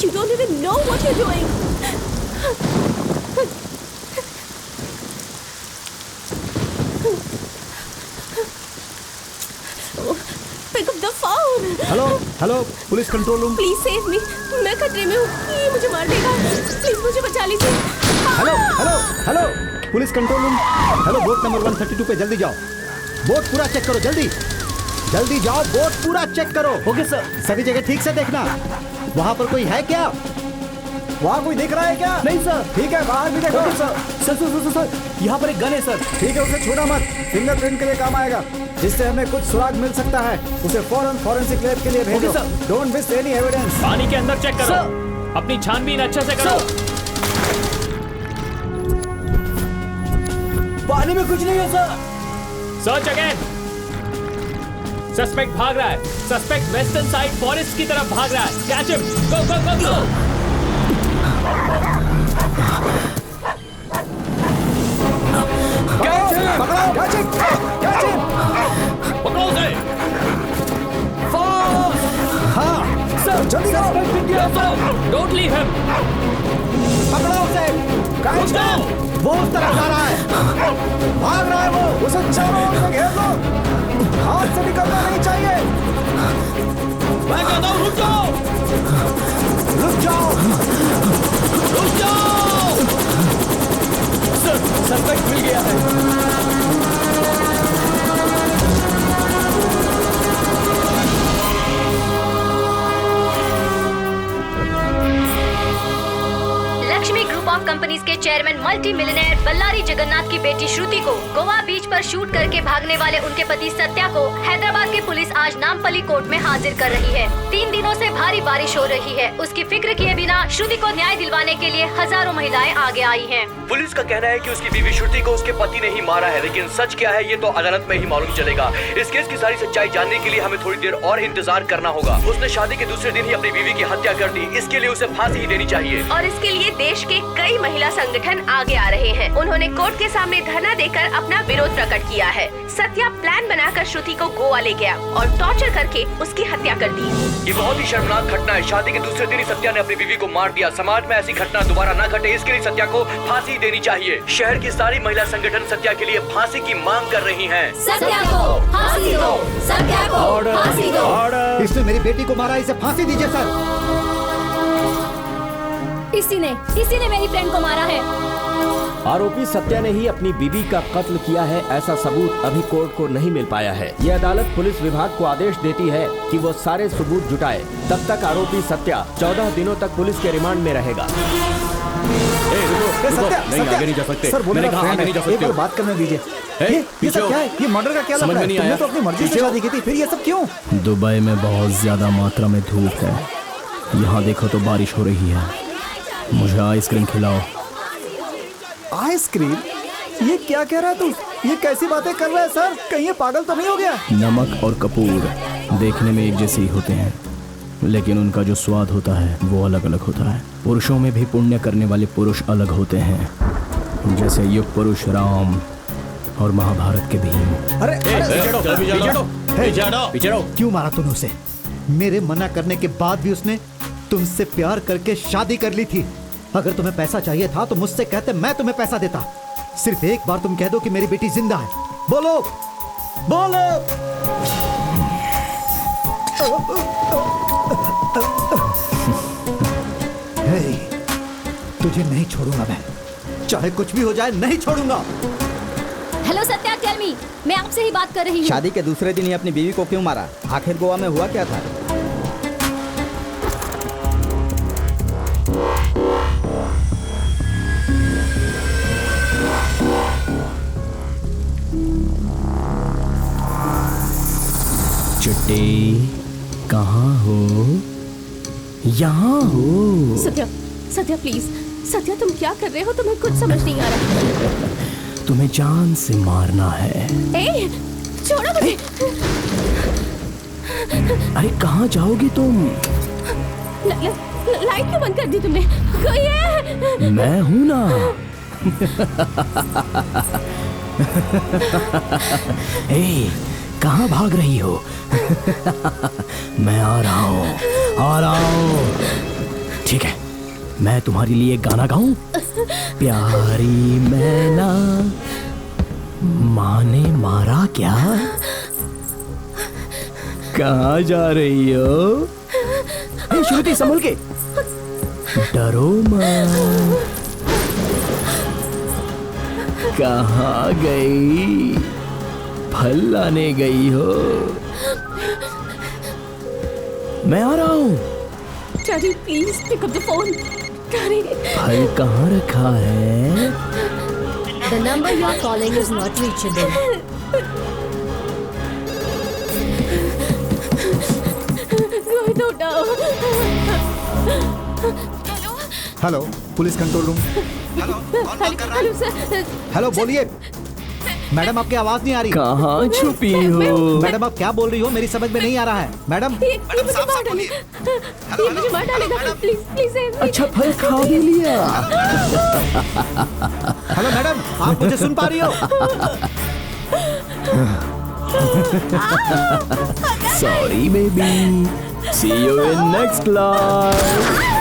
You don't even know what you're doing. Pick up the phone. Hello police control room. Please save me. मैं खतरे में हूँ, ये मुझे मार देगा। Please मुझे बचा लीजिए। Hello police control room. Hello, boat number 132 पे जल्दी जाओ। बोट पूरा चेक करो, जल्दी जाओ, बोट पूरा चेक करो। Okay sir. सभी जगह ठीक से देखना। वहाँ पर कोई है क्या? वहाँ कोई दिख रहा है क्या? नहीं सर। ठीक है, बाहर भी देखो। Okay sir. सर यहाँ पर एक गन है सर। ठीक है, उसे छूना मत, फिंगरप्रिंट के लिए काम आएगा, जिससे हमें कुछ सुराग मिल सकता है। उसे फौरन फॉरेंसिक लैब के लिए भेजो। Don't miss any evidence. पानी के अंदर चेक करो, अपनी छानबीन अच्छे से करो। पानी में कुछ नहीं है सर। Search again. सस्पेक्ट भाग रहा है। सस्पेक्ट वेस्टर्न साइड फॉरेस्ट की तरफ भाग रहा है। Catch him. Go go go go. पकड़ो उसे। हाँ सर, जल्दी करो। Don't leave him. पकड़ो उसे। वो उस तरफ जा रहा है, भाग रहा है वो। उसे चारों ओर से घेर लो, हाथ से निकलना नहीं चाहिए। मैं कहता हूँ रुक जाओ। सर सस्पेक्ट मिल गया है। लक्ष्मी ग्रुप ऑफ कंपनीज के chairman multi millionaire Ballari Jagannath की बेटी श्रुति को गोवा बीच पर शूट करके भागने वाले उनके पति सत्या को हैदराबाद की पुलिस आज नामपल्ली कोर्ट में हाजिर कर रही है। 3 दिनों से भारी बारिश हो रही है। उसकी फिक्र किए बिना श्रुति को न्याय दिलवाने के लिए हजारों महिलाएं आगे आई हैं। पुलिस का कहना है कि उसकी बीवी श्रुति को उसके पति ने ही मारा है, लेकिन सच क्या है ये तो अदालत में ही मालूम चलेगा। इस केस की सारी सच्चाई जानने के लिए हमें थोड़ी देर और इंतजार करना होगा। उसने शादी के दूसरे दिन ही अपनी बीवी की हत्या कर दी। इसके लिए उसे फांसी ही देनी चाहिए। और इसके लिए देश के कई महिला संगठन आगे आ रहे हैं। उन्होंने कोर्ट के सामने धरना देकर अपना विरोध प्रकट किया है। सत्या प्लान बनाकर श्रुति को गोवा ले गया और टॉर्चर करके उसकी हत्या कर दी। ये बहुत ही शर्मनाक घटना है। शादी के दूसरे दिन ही सत्या ने अपनी बीवी को मार दिया। समाज में ऐसी घटना दोबारा न घटे, इसके लिए सत्या को फांसी देनी चाहिए। शहर की सारी महिला संगठन सत्या के लिए फांसी की मांग कर रही हैं। सत्या को फांसी दो, सत्या को फांसी दो। इसने मेरी बेटी को मारा, इसे फांसी दीजिए सर। इसी ने मेरी फ्रेंड को मारा है। आरोपी सत्या ने ही अपनी बीवी का कत्ल किया है, ऐसा सबूत अभी कोर्ट को नहीं मिल पाया है। ये अदालत पुलिस विभाग को आदेश देती है कि वो सारे सबूत जुटाए। तब तक आरोपी सत्या 14 दिनों तक पुलिस के रिमांड में रहेगा। नहीं, आगे नहीं जा सकते। सर बोले आगे नहीं जा सकते। एक बार बात करने दीजिए। ये सब क्या है? ये मर्डर का क्या लग रहा है? तुमने तो अपनी मर्जी से शादी की थी, फिर ये सब क्यों? दुबई में बहुत ज्यादा मात्रा में धूप है। यहाँ देखो तो बारिश हो रही है। मुझे आइसक्रीम खिलाओ। आइसक्रीम? ये क्या कह रहा है तू? ये कैसी बातें कर रहा है सर? कहीं ये पागल तो नहीं हो गया? नमक और कपूर देखने में एक जैसे ही होते हैं, लेकिन उनका जो स्वाद होता है वो अलग अलग होता है। पुरुषों में भी पुण्य करने वाले पुरुष अलग होते हैं, जैसे युग पुरुष राम और महाभारत के भीम। अरे क्यों मारा तूने उसे? मेरे मना करने के बाद भी उसने तुमसे प्यार करके शादी कर ली थी। अगर तुम्हें पैसा चाहिए था तो मुझसे कहते, मैं तुम्हें पैसा देता। सिर्फ एक बार तुम कह दो कि मेरी बेटी जिंदा है। बोलो बोलो। तुझे नहीं छोड़ूंगा मैं, चाहे कुछ भी हो जाए, नहीं छोड़ूंगा। हेलो सत्या, टेल मी, मैं आपसे ही बात कर रही हूँ। शादी के दूसरे दिन ही अपनी बीवी को क्यों मारा? आखिर गोवा में हुआ क्या था? चिट्टी कहाँ हो? यहाँ हो। सत्या, सत्या प्लीज, सत्या तुम क्या कर रहे हो? तुम्हें कुछ समझ नहीं आ रहा। तुम्हें जान से मारना है। ए, छोड़ो मुझे। अरे कहाँ जाओगी तुम? लाइट क्यों बंद कर दी तुमने? कोई है? मैं हूँ ना। ए, कहाँ भाग रही हो? मैं आ रहा हूँ। ठीक है, मैं तुम्हारे लिए गाना गाऊं? प्यारी मैना माँ ने मारा क्या? कहाँ जा रही हो? हे श्रुति, संभल के। डरो मत। कहाँ गई? फल लाने गई हो? मैं आ रहा हूँ। Daddy please pick up the phone. Daddy. फल कहाँ रखा है? The number you are calling is not reachable. I don't know. Hello, police control room. Hello sir. Hello, बोलिए। मैडम, आपकी आवाज नहीं आ रही। कहाँ छुपी हो? मैडम, आप क्या बोल रही हो? मेरी समझ में नहीं आ रहा है। मैडम, ये मुझे मार डालेगा। ये मुझे मार डालेगा। Please please save me. अच्छा, फल खा भी लिया। हेलो मैडम, आप मुझे सुन पा रही हो? Sorry baby, see you in next life.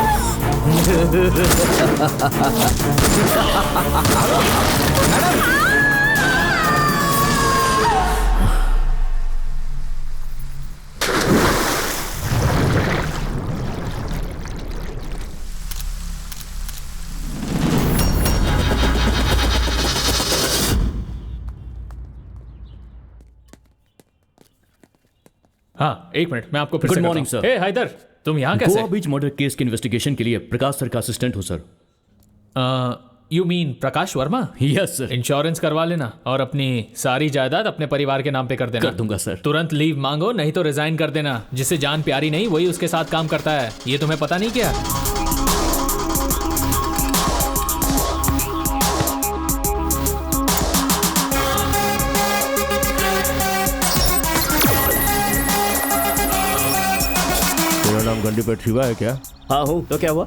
हाँ, एक मिनट, मैं आपको फिर Good से morning, करता हूँ। sir. हे हैदर, तुम यहाँ कैसे? गोवा बीच मर्डर केस के इन्वेस्टिगेशन के लिए प्रकाश सर का असिस्टेंट हूँ sir. You mean Prakash Verma? Yes sir. Insurance करवा लेना और अपनी सारी जायदाद अपने परिवार के नाम पे कर देना। कर दूंगा सर। तुरंत लीव मांगो, नहीं तो रिजाइन कर देना। जिसे जान प्यारी नहीं वही उसके साथ काम करता है, ये तुम्हें पता नहीं क्या? तेरा नाम गंडीपेट शिवा है क्या? हाँ हूँ, तो क्या हुआ?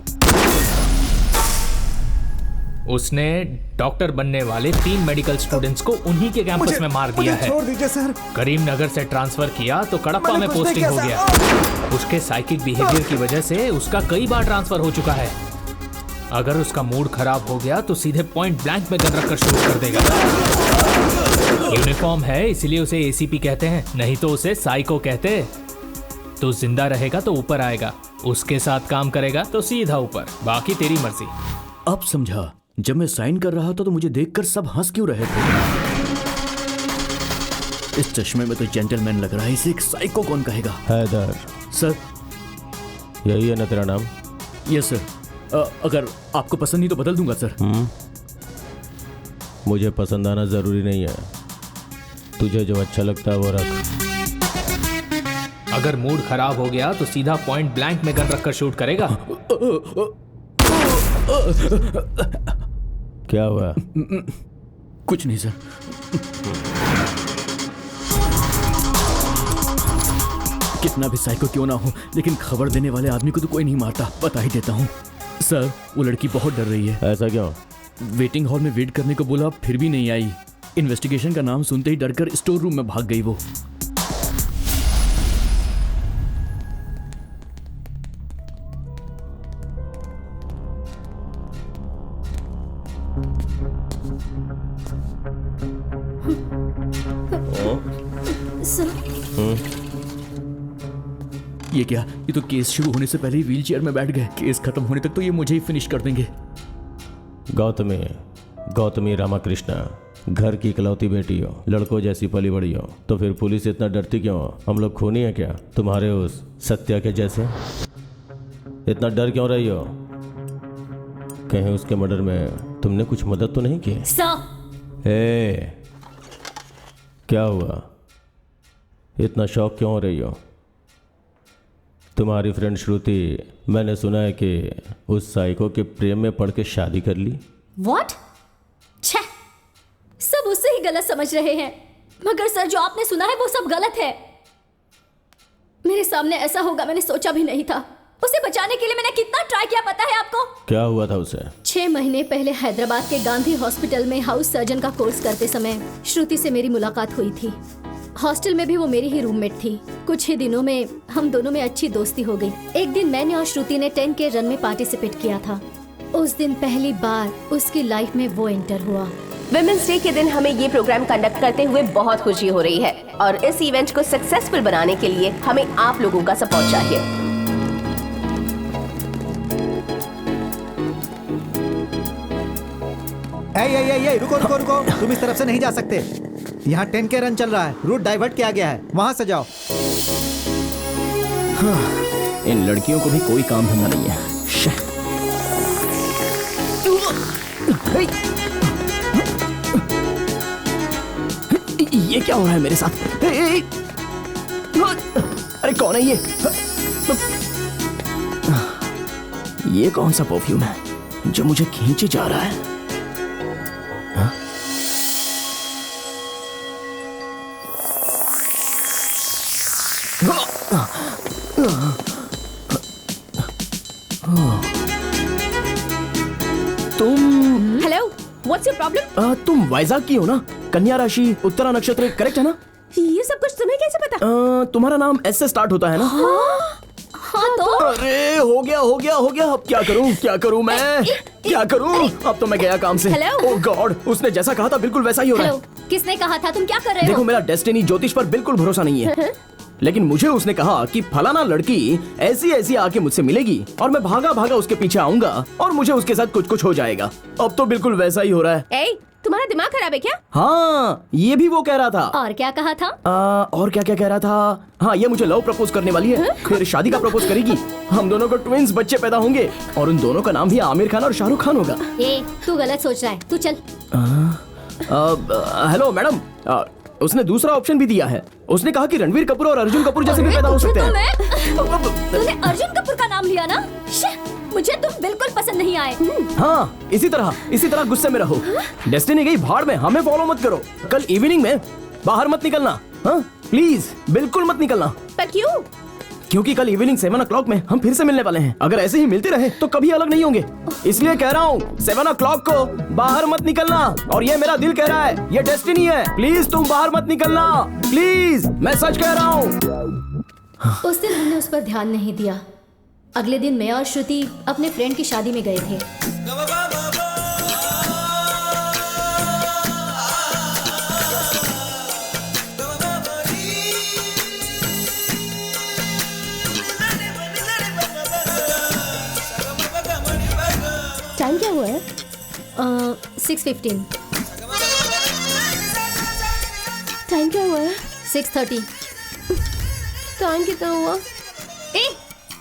उसने डॉक्टर बनने वाले 3 मेडिकल स्टूडेंट्स को उन्हीं के कैंपस में मार दिया है। छोड़ दीजिए सर। करीमनगर से ट्रांसफर किया तो कडप्पा में पोस्टिंग हो गया। उसके साइकिक बिहेवियर की वजह से उसका कई बार ट्रांसफर हो चुका है। अगर उसका मूड खराब हो गया तो सीधे पॉइंट ब्लैंक में गन रखकर शूट कर देगा। यूनिफॉर्म है इसलिए उसे एसीपी कहते हैं, नहीं तो उसे साइको कहते। तो जिंदा रहेगा तो ऊपर आएगा, उसके साथ काम करेगा तो सीधा ऊपर, बाकी तेरी मर्जी। अब समझा। जब मैं साइन कर रहा था तो मुझे देखकर सब हंस क्यों रहे थे? इस चश्मे में तो जेंटलमैन लग रहा है, इसे एक साइको कौन कहेगा? हैदर, सर। यही है ना तेरा नाम? Yes sir. अगर आपको पसंद नहीं तो बदल दूंगा सर। मुझे पसंद आना जरूरी नहीं है, तुझे जो अच्छा लगता है वो रख। अगर मूड खराब हो गया तो सीधा पॉइंट ब्लैंक में गन रखकर शूट करेगा। क्या हुआ? कुछ नहीं सर। कितना भी साइको क्यों ना हो, लेकिन खबर देने वाले आदमी को तो कोई नहीं मारता, बता ही देता हूँ। सर, वो लड़की बहुत डर रही है। ऐसा क्यों? वेटिंग हॉल में वेट करने को बोला, फिर भी नहीं आई। इन्वेस्टिगेशन का नाम सुनते ही डरकर स्टोर रूम में भाग गई वो। ये क्या? ये तो केस शुरू होने से पहले ही व्हीलचेयर में बैठ गए। केस खत्म होने तक तो ये मुझे ही फिनिश कर देंगे। गौतमी रामाकृष्णा, घर की इकलौती बेटी हो, लड़कों जैसी पली बड़ी हो, तो फिर पुलिस इतना डरती क्यों हो? हम लोग खूनी है क्या तुम्हारे उस सत्या के जैसे? इतना डर क्यों रही हो? कहीं उसके मर्डर में तुमने कुछ मदद तो नहीं की? सर, क्या हुआ? इतना शौक क्यों हो रही हो? तुम्हारी फ्रेंड श्रुति, मैंने सुना है कि उस साइको के प्रेम में पड़ के शादी कर ली। व्हाट? छे, सब उससे ही गलत समझ रहे हैं। मगर सर, जो आपने सुना है वो सब गलत है। मेरे सामने ऐसा होगा मैंने सोचा भी नहीं था। उसे बचाने के लिए मैंने कितना ट्राई किया पता है आपको? क्या हुआ था उसे? 6 महीने पहले हैदराबाद के गांधी हॉस्पिटल में हाउस सर्जन का कोर्स करते समय श्रुति से मेरी मुलाकात हुई थी। हॉस्टल में भी वो मेरी ही रूममेट थी। कुछ ही दिनों में हम दोनों में अच्छी दोस्ती हो गई। एक दिन मैंने और श्रुति ने 10K रन में पार्टिसिपेट किया था। उस दिन पहली बार उसकी लाइफ में वो एंटर हुआ। विमेंस डे के दिन हमें ये प्रोग्राम कंडक्ट करते हुए बहुत खुशी हो रही है और इस इवेंट को सक्सेसफुल बनाने के लिए हमें आप लोगों का सपोर्ट चाहिए। रुको रुको रुको, तुम इस तरफ से नहीं जा सकते। यहाँ 10K रन चल रहा है, रूट डाइवर्ट किया गया है, वहाँ से जाओ। इन लड़कियों को भी कोई काम धंधा नहीं है। ये क्या हो रहा है मेरे साथ? अरे कौन है ये? ये कौन सा परफ्यूम है जो मुझे खींचे जा रहा है? तुम हेलो, व्हाट्स योर प्रॉब्लम? तुम वाइजाग की हो ना? कन्या राशि, उत्तरा नक्षत्र, करेक्ट है ना? ये सब कुछ तुम्हें कैसे पता? तुम्हारा नाम एस से स्टार्ट होता है ना? हाँ तो अरे हो गया। अब क्या करूं मैं? क्या करूं? अब तो मैं गया काम से। हेलो? ओह गॉड, उसने जैसा कहा था बिल्कुल वैसा ही हो रहा हेलो, है। किसने कहा था? तुम क्या कर रहे देखो, हो? मेरा डेस्टिनी ज्योतिष पर बिल्कुल भरोसा नहीं है, लेकिन मुझे उसने कहा कि फलाना लड़की ऐसी आके मुझसे मिलेगी और मैं भागा उसके पीछे आऊंगा और मुझे उसके साथ कुछ हो जाएगा। अब तो बिल्कुल वैसा ही हो रहा है। ए, तुम्हारा दिमाग खराब है क्या? हाँ, ये भी वो कह रहा था। और क्या कहा था? और क्या कह रहा था? हाँ, ये मुझे लव प्रपोज करने वाली है, फिर शादी का प्रपोज करेगी। हम दोनों को ट्विंस बच्चे पैदा होंगे और उन दोनों का नाम भी आमिर खान और शाहरुख खान होगा। तू गलत सोच रहा है, तू चल। हेलो मैडम, उसने दूसरा ऑप्शन भी दिया है। उसने कहा कि रणवीर कपूर और अर्जुन कपूर जैसे भी पैदा हो सकते हैं। तूने अर्जुन कपूर का नाम लिया ना? मुझे तुम बिल्कुल पसंद नहीं आए। हाँ, इसी तरह गुस्से में रहो। डेस्टिनी गई भाड़ में, हमें फॉलो मत करो। कल इवनिंग में बाहर मत निकलना, हाँ प्लीज, बिल्कुल मत निकलना। पर क्यों? क्योंकि कल इवनिंग 7 o'clock में हम फिर से मिलने वाले हैं। अगर ऐसे ही मिलते रहे तो कभी अलग नहीं होंगे, इसलिए कह रहा हूँ 7 o'clock को बाहर मत निकलना। और ये मेरा दिल कह रहा है, ये डेस्टिनी है, प्लीज तुम बाहर मत निकलना, प्लीज, मैं सच कह रहा हूँ। उस दिन हमने उस पर ध्यान नहीं दिया। अगले दिन मैं और श्रुति अपने फ्रेंड की शादी में गए थे। टाइम क्या हुआ है? 6:15। टाइम क्या हुआ है? 6:30। टाइम कितना हुआ?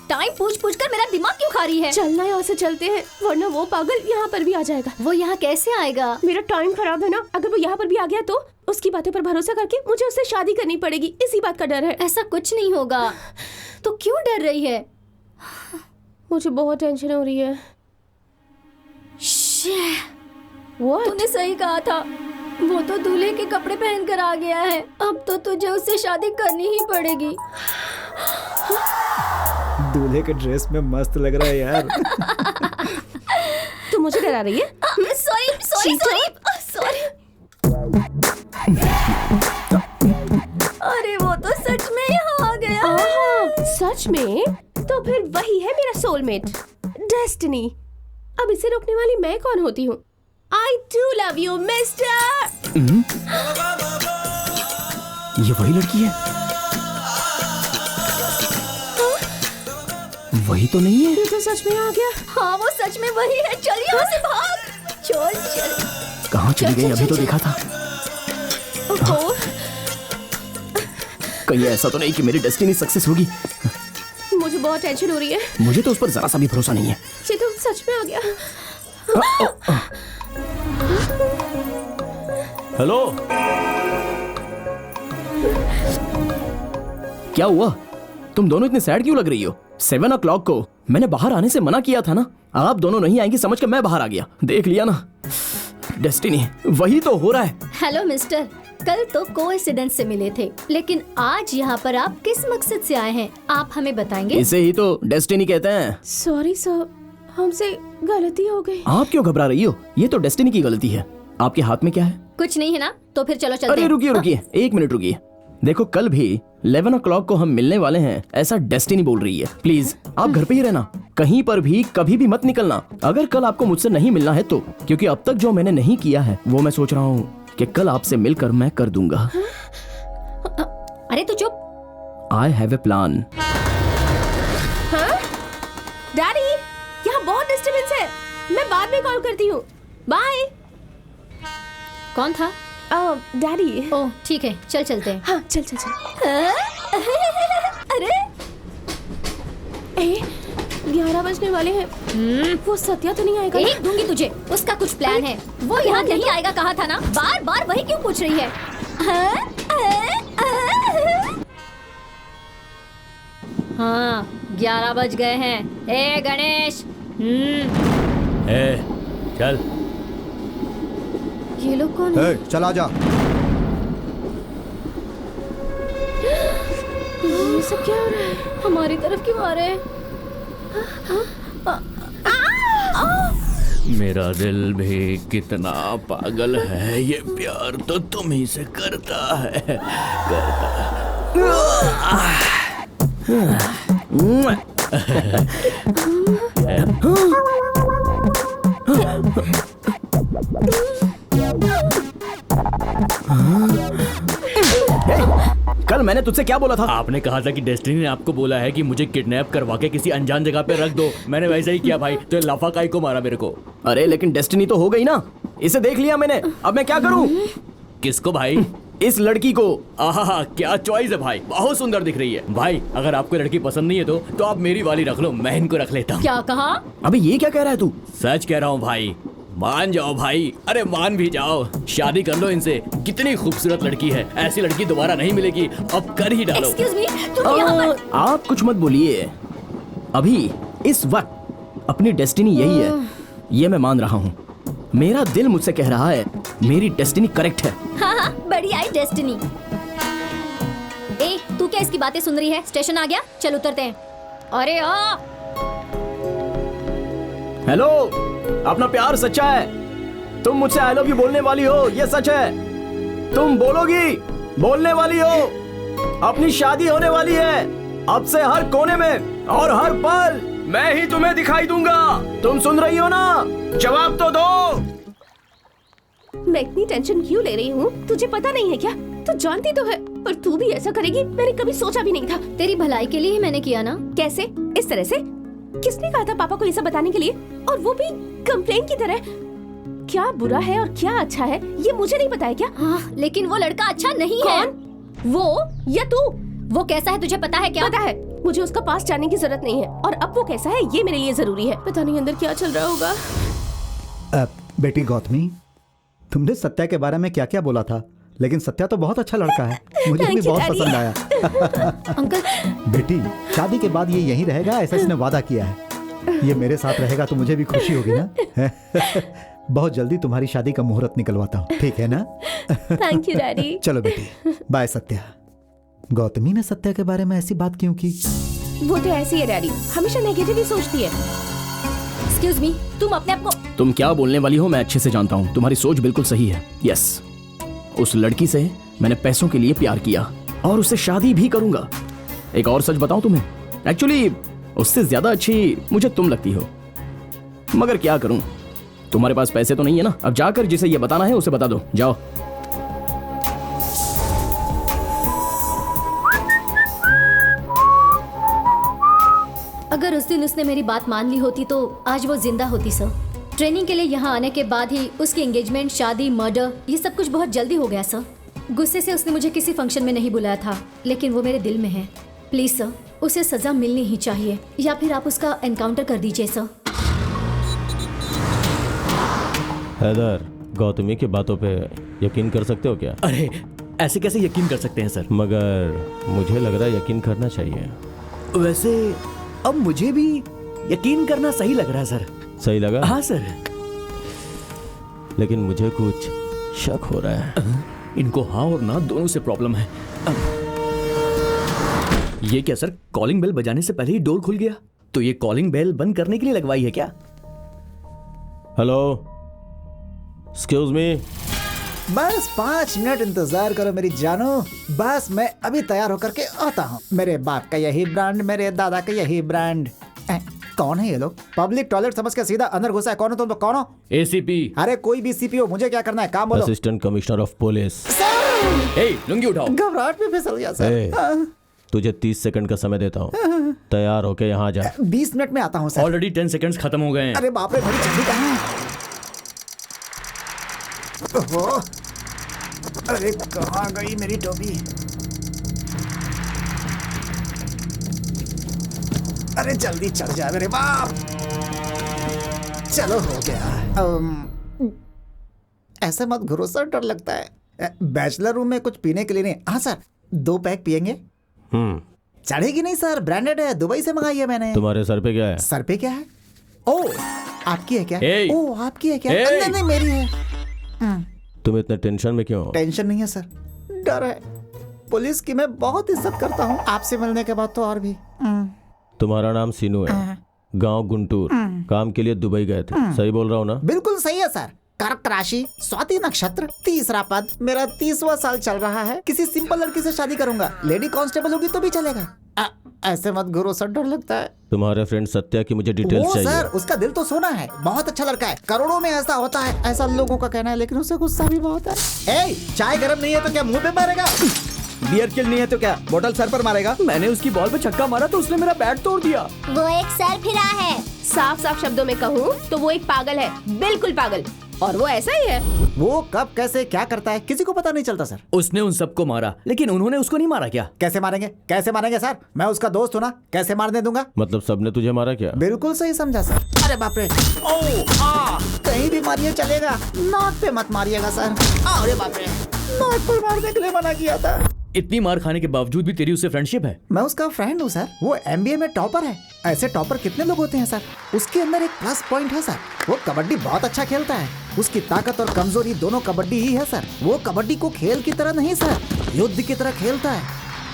टाइम पूछ कर मेरा दिमाग क्यों खा रही है? चलना, यहाँ से चलते हैं, वरना वो पागल यहाँ पर भी आ जाएगा। वो यहाँ कैसे आएगा? मेरा टाइम खराब है ना। अगर वो यहाँ पर भी आ गया तो उसकी बातों पर भरोसा करके मुझे उससे शादी करनी पड़ेगी। इसी बात का डर है। ऐसा कुछ नहीं होगा। तो क्यों डर रही है? मुझे बहुत टेंशन हो रही है। What? तूने सही कहा था, वो तो दूल्हे के कपड़े पहनकर आ गया है। अब तो तुझे उससे शादी करनी ही पड़ेगी। दूल्हे के ड्रेस में मस्त लग रहा है यार। तू मुझे डरा रही है? सॉरी। अरे वो तो सच में यहाँ आ गया। सच में? तो फिर वही है मेरा सोलमेट, डेस्टिनी। अब इसे रोकने वाली मैं कौन होती हूँ? I do love you, mister. ये वही लड़की है? वही तो नहीं है? ये तो सच में आ गया। हाँ, वो सच में वही है। चल यहाँ से भाग। चल। कहाँ चली गई? अभी तो देखा था। कहीं ऐसा तो नहीं कि मेरी डेस्टिनी सक्सेस होगी? मुझे बहुत टेंशन हो रही है। मुझे तो उस पर जरा सा भी भरोसा नहीं है। ये तो सच में आ गया। हेलो, क्या हुआ? तुम दोनों इतने सैड क्यों लग रही हो? 7 o'clock को मैंने बाहर आने से मना किया था ना। आप दोनों नहीं आएंगी समझ के मैं बाहर आ गया। देख लिया ना, डेस्टिनी वही तो हो रहा है। हेलो मिस्टर, कल तो कोइंसिडेंस से मिले थे, लेकिन आज यहाँ पर आप किस मकसद से आए हैं? आप हमें बताएंगे? इसे ही तो डेस्टिनी कहते हैं। सॉरी सर, हमसे गलती हो गई। आप क्यों घबरा रही हो? ये तो डेस्टिनी की गलती है। आपके हाथ में क्या है? कुछ नहीं है ना, तो फिर चलो चलते अरे हैं। रुकिए, 1 मिनट रुकिए। देखो कल भी 11 o'clock को हम मिलने वाले हैं, ऐसा डेस्टिनी बोल रही है। प्लीज आप घर पे ही रहना, कहीं पर भी कभी भी मत निकलना। अगर कल आपको मुझसे नहीं मिलना है तो, क्योंकि अब तक जो मैंने नहीं किया है वो मैं सोच रहा हूँ कि कल आपसे मिलकर मैं कर दूंगा। अरे तू चुप। I have a plan. Daddy, यहाँ बहुत डिस्टर्बेंस है, मैं बाद में कॉल करती हूँ, बाय। कौन था? डैडी। ओह ठीक है, चल चलते हैं। हाँ चल चल चल। अरे 11 बजने वाले हैं, वो सत्या तो नहीं आएगा? एक दूंगी तुझे, उसका कुछ प्लान है। वो यहाँ नहीं आएगा कहा था ना, बार बार वही क्यों पूछ रही है? हाँ 11 बज गए हैं। ए गणेश। चल। ये लोग कौन है? चला जा। ये सब क्या हो रहा है? हमारी तरफ क्यों आ रहे हैं? मेरा दिल भी कितना पागल है, ये प्यार तो तुम ही से करता है, कल मैंने तुझसे क्या बोला था? आपने कहा था कि डेस्टिनी ने आपको बोला है कि मुझे किडनैप करवा के किसी अनजान जगह पे रख दो। मैंने वैसा ही किया भाई, तो लाफाकाई को मारा मेरे को। अरे लेकिन डेस्टिनी तो हो गई ना, इसे देख लिया मैंने, अब मैं क्या करूं? किसको भाई? इस लड़की को। आहा क्या चॉइस है भाई, बहुत सुंदर दिख रही है। भाई अगर आपको लड़की पसंद नहीं है तो आप मेरी वाली रख लो, मैं इनको रख लेता हूँ। क्या कहा? अबे ये क्या कह रहा है तू? सच कह रहा हूँ भाई, मान जाओ भाई, अरे मान भी जाओ, शादी कर लो इनसे। कितनी खूबसूरत लड़की है, ऐसी लड़की दोबारा नहीं मिलेगी, अब कर ही डालो। एक्सक्यूज मी, तुम यहाँ पर? आप कुछ मत बोलिए, अभी इस वक्त अपनी डेस्टिनी यही है, ये मैं मान रहा हूँ। मेरा दिल मुझसे कह रहा है मेरी डेस्टिनी करेक्ट है। हाँ बड़ी आई डेस्टिनी। ए तू क्या इसकी बातें सुन रही है? स्टेशन आ गया, चल उतरते हैं। अरे हेलो, अपना प्यार सच्चा है, तुम मुझसे आई लव यू बोलने वाली हो, ये सच है। तुम बोलोगी, बोलने वाली हो, अपनी शादी होने वाली है। अब से हर कोने में और हर पल मैं ही तुम्हें दिखाई दूंगा। तुम सुन रही हो ना? जवाब तो दो। मैं इतनी टेंशन क्यों ले रही हूँ? तुझे पता नहीं है क्या? तू जानती तो है, पर तू भी ऐसा करेगी मैंने कभी सोचा भी नहीं था। तेरी भलाई के लिए ही मैंने किया ना। कैसे? इस तरह से? किसने कहा था पापा को ये सब बताने के लिए, और वो भी कंप्लेन की तरह? क्या बुरा है और क्या अच्छा है ये मुझे नहीं पता है क्या? हाँ, लेकिन वो लड़का अच्छा नहीं है। कौन? वो या तू? वो कैसा है तुझे पता है क्या? पता है, मुझे उसका पास जानने की जरूरत नहीं है, और अब वो कैसा है ये मेरे लिए जरूरी है। पता नहीं अंदर क्या चल रहा होगा। बेटी गौतमी, तुमने सत्या के बारे में क्या क्या बोला था, लेकिन सत्या तो बहुत अच्छा लड़का है, मुझे भी बहुत पसंद आया। अंकल। बेटी शादी के बाद ये यहीं रहेगा, ऐसा इसने वादा किया है। ये मेरे साथ रहेगा तो मुझे भी खुशी होगी ना। बहुत जल्दी तुम्हारी शादी का मुहूर्त निकलवाता हूँ, ठीक है ना? Thank you daddy. चलो बेटी, बाय सत्या। गौतमी ने सत्या के बारे में ऐसी बात क्यों की? वो तो ऐसी है डैडी, हमेशा नेगेटिव ही सोचती है। एक्सक्यूज मी, तुम अपने आप को। तुम क्या बोलने वाली हो मैं अच्छे से जानता हूँ, तुम्हारी सोच बिल्कुल सही है। यस, उस लड़की से मैंने पैसों के लिए प्यार किया और उससे शादी भी करूंगा। एक और सच बताऊं तुम्हें, एक्चुअली उससे ज्यादा अच्छी मुझे तुम लगती हो, मगर क्या करूं, तुम्हारे पास पैसे तो नहीं है ना। अब जाकर जिसे ये बताना है उसे बता दो, जाओ। अगर उस दिन उसने मेरी बात मान ली होती तो आज वो जिंदा होती सर। ट्रेनिंग के लिए यहाँ आने के बाद ही उसकी एंगेजमेंट, शादी, मर्डर, ये सब कुछ बहुत जल्दी हो गया सर। गुस्से से उसने मुझे किसी फंक्शन में नहीं बुलाया था, लेकिन वो मेरे दिल में है। प्लीज सर, उसे सजा मिलनी ही चाहिए, या फिर आप उसका एनकाउंटर कर दीजिए सर। हैदर, गौतमी की बातों पे यकीन कर सकते हो क्या? अरे ऐसे कैसे यकीन कर सकते हैं सर? मगर मुझे लग रहा है यकीन करना चाहिए। वैसे अब मुझे भी यकीन करना सही लग रहा है सर। सही लगा? हाँ सर। लेकिन मुझे कुछ शक हो रहा है। इनको हाँ और ना दोनों से प्रॉब्लम है। ये क्या सर, कॉलिंग बेल बजाने से पहले ही डोर खुल गया? तो ये कॉलिंग बेल बंद करने के लिए लगवाई है क्या? हेलो, एक्सक्यूज मी, बस 5 मिनट इंतजार करो मेरी जानो। बस मैं अभी तैयार होकर के आता हूँ। मेरे बाप का यही ब्रांड, मेरे दादा का यही ब्रांड। कौन है ये लोग? पब्लिक टॉयलेट समझ के सीधा अंदर घुसा है। कौन हो तुम लोग? कौन हो? एसीपी। अरे कोई भी सीपी हो, मुझे क्या करना है? काम बोलो। Assistant commissioner of police. Lungi उठाओ। घबराहट में फिसल गया सर। तुझे 30 सेकंड का समय देता हूँ, तैयार होके यहाँ जा। 20 मिनट में आता हूँ सर। ऑलरेडी 10 सेकंड्स खत्म हो गए हैं। अरे बाप रे, मेरी चाबी कहाँ है? ओहो, अरे कहाँ गई मेरी टोपी? अरे जल्दी चढ़ जा मेरे बाप। चलो हो गया। ऐसे मत घुरो सर, डर लगता है। बैचलर रूम में कुछ पीने के लिए नहीं। हाँ सर, 2 पैक पियेंगे? चढ़ेगी नहीं सर, ब्रांडेड है, दुबई से मंगाई है मैंने। तुम्हारे सर पे क्या है? सर पे क्या है? ओ, आपकी है क्या? ओ, आपकी है क्या? नहीं नहीं, मेरी है। तुम इतने टेंशन में क्यों हो? टेंशन नहीं है सर, डर है। पुलिस की मैं बहुत इज्जत करता हूँ, आपसे मिलने के बाद तो और भी। तुम्हारा नाम सीनू है, गांव गुंटूर, काम के लिए दुबई गए थे, सही बोल रहा हूँ ना? बिल्कुल सही है सर। कर्क राशि, स्वाति नक्षत्र, 3रा पद, मेरा 30वां साल चल रहा है। किसी सिंपल लड़की से शादी करूंगा, लेडी कांस्टेबल होगी तो भी चलेगा। ऐसे मत घुरो सर, डर लगता है। तुम्हारे फ्रेंड सत्या की मुझे डिटेल्स चाहिए। सर, उसका दिल तो सोना है, बहुत अच्छा लड़का है, करोड़ों में ऐसा होता है, ऐसा लोगों का कहना है, लेकिन उसे गुस्सा भी बहुत है। चाय गर्म नहीं है तो क्या मुंह पे मारेगा? बियर किल नहीं है तो क्या बोतल सर पर मारेगा? मैंने उसकी बॉल पे छक्का मारा तो उसने मेरा बैट तोड़ दिया। वो एक सर फिरा है। साफ साफ शब्दों में कहूँ तो वो एक पागल है, बिल्कुल पागल। और वो ऐसा ही है। वो कब कैसे क्या करता है किसी को पता नहीं चलता सर। उसने उन सबको मारा, लेकिन उन्होंने उसको नहीं मारा क्या? कैसे मारेंगे? कैसे मारेंगे सर? मैं उसका दोस्त हूँ ना, कैसे मारने दूंगा? मतलब सबने तुझे मारा क्या? बिल्कुल सही समझा सर। अरे बाप रे, कहीं भी मारिए चलेगा, नाक पे मत मारिएगा सर। अरे बाप रे, नाक पे मारने के लिए मना किया था। इतनी मार खाने के बावजूद भी तेरी उससे फ्रेंडशिप है? मैं उसका फ्रेंड हूँ सर। वो MBA में टॉपर है। ऐसे टॉपर कितने लोग होते हैं सर। उसके अंदर एक प्लस पॉइंट है सर, वो कबड्डी बहुत अच्छा खेलता है। उसकी ताकत और कमजोरी दोनों कबड्डी ही है सर। वो कबड्डी को खेल की तरह नहीं सर, युद्ध की तरह खेलता है।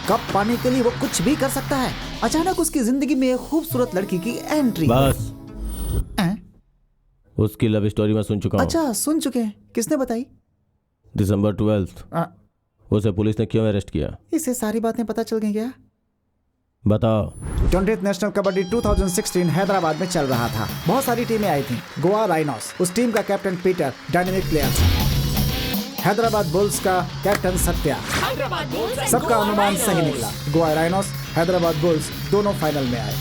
कप पाने के लिए वो कुछ भी कर सकता है। अचानक उसकी जिंदगी में एक खूबसूरत लड़की की एंट्री। बस उसकी लव स्टोरी मैं सुन चुका हूँ। अच्छा, सुन चुके हैं? किसने बताई? दिसंबर 12 उसे पुलिस ने क्यों अरेस्ट किया? इसे सारी बातें पता चल गई क्या? बताओ। 20th नेशनल कबड्डी 2016 हैदराबाद में चल रहा था। बहुत सारी टीमें आई थी। गोवा राइनोस, उस टीम का कैप्टन पीटर डायनेमिक प्लेयर था। हैदराबाद बुल्स का कैप्टन सत्या। सबका अनुमान सही निकला। गोवा राइनोस, हैदराबाद बुल्स दोनों फाइनल में आए।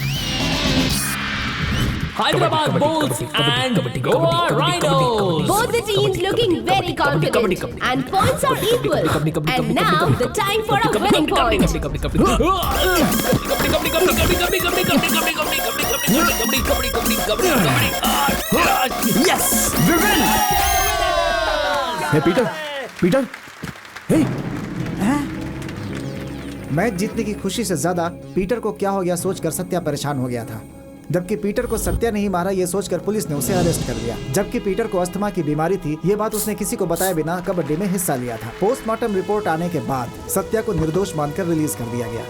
Hyderabad Bulls and Goa Rhinos. Both the teams looking very confident and points are equal. And now the time for a winning point. Yes, we win. Hey Peter, hey. Match जीतने की खुशी से ज्यादा Peter को क्या हो गया सोचकर सत्या परेशान हो गया था। जबकि पीटर को सत्या नहीं मारा ये सोचकर पुलिस ने उसे अरेस्ट कर लिया। जबकि पीटर को अस्थमा की बीमारी थी, ये बात उसने किसी को बताए बिना कबड्डी में हिस्सा लिया था। पोस्टमार्टम रिपोर्ट आने के बाद सत्या को निर्दोष मानकर रिलीज कर दिया गया।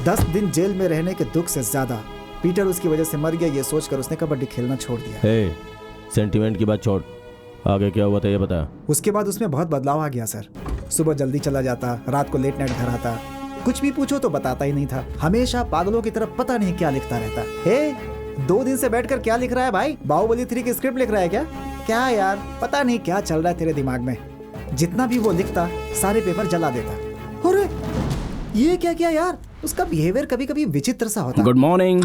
10 दिन जेल में रहने के दुख से ज्यादा पीटर उसकी वजह से मर गया ये सोचकर उसने कबड्डी खेलना छोड़ दिया। सेंटिमेंट की बात छोड़, आगे क्या हुआ था ये बता। उसके बाद उसमें बहुत बदलाव आ गया सर। सुबह जल्दी चला जाता, रात को लेट नाइट घर आता, कुछ भी पूछो तो बताता ही नहीं था। हमेशा पागलों की तरफ पता नहीं क्या लिखता रहता। 2 दिन से बैठकर क्या लिख रहा है भाई? बाहुबली 3 की स्क्रिप्ट लिख रहा है क्या? क्या यार, पता नहीं क्या चल रहा है तेरे दिमाग में। जितना भी वो लिखता सारे पेपर जला देता। अरे ये क्या किया यार? उसका बिहेवियर कभी कभी विचित्र सा होता। Good morning.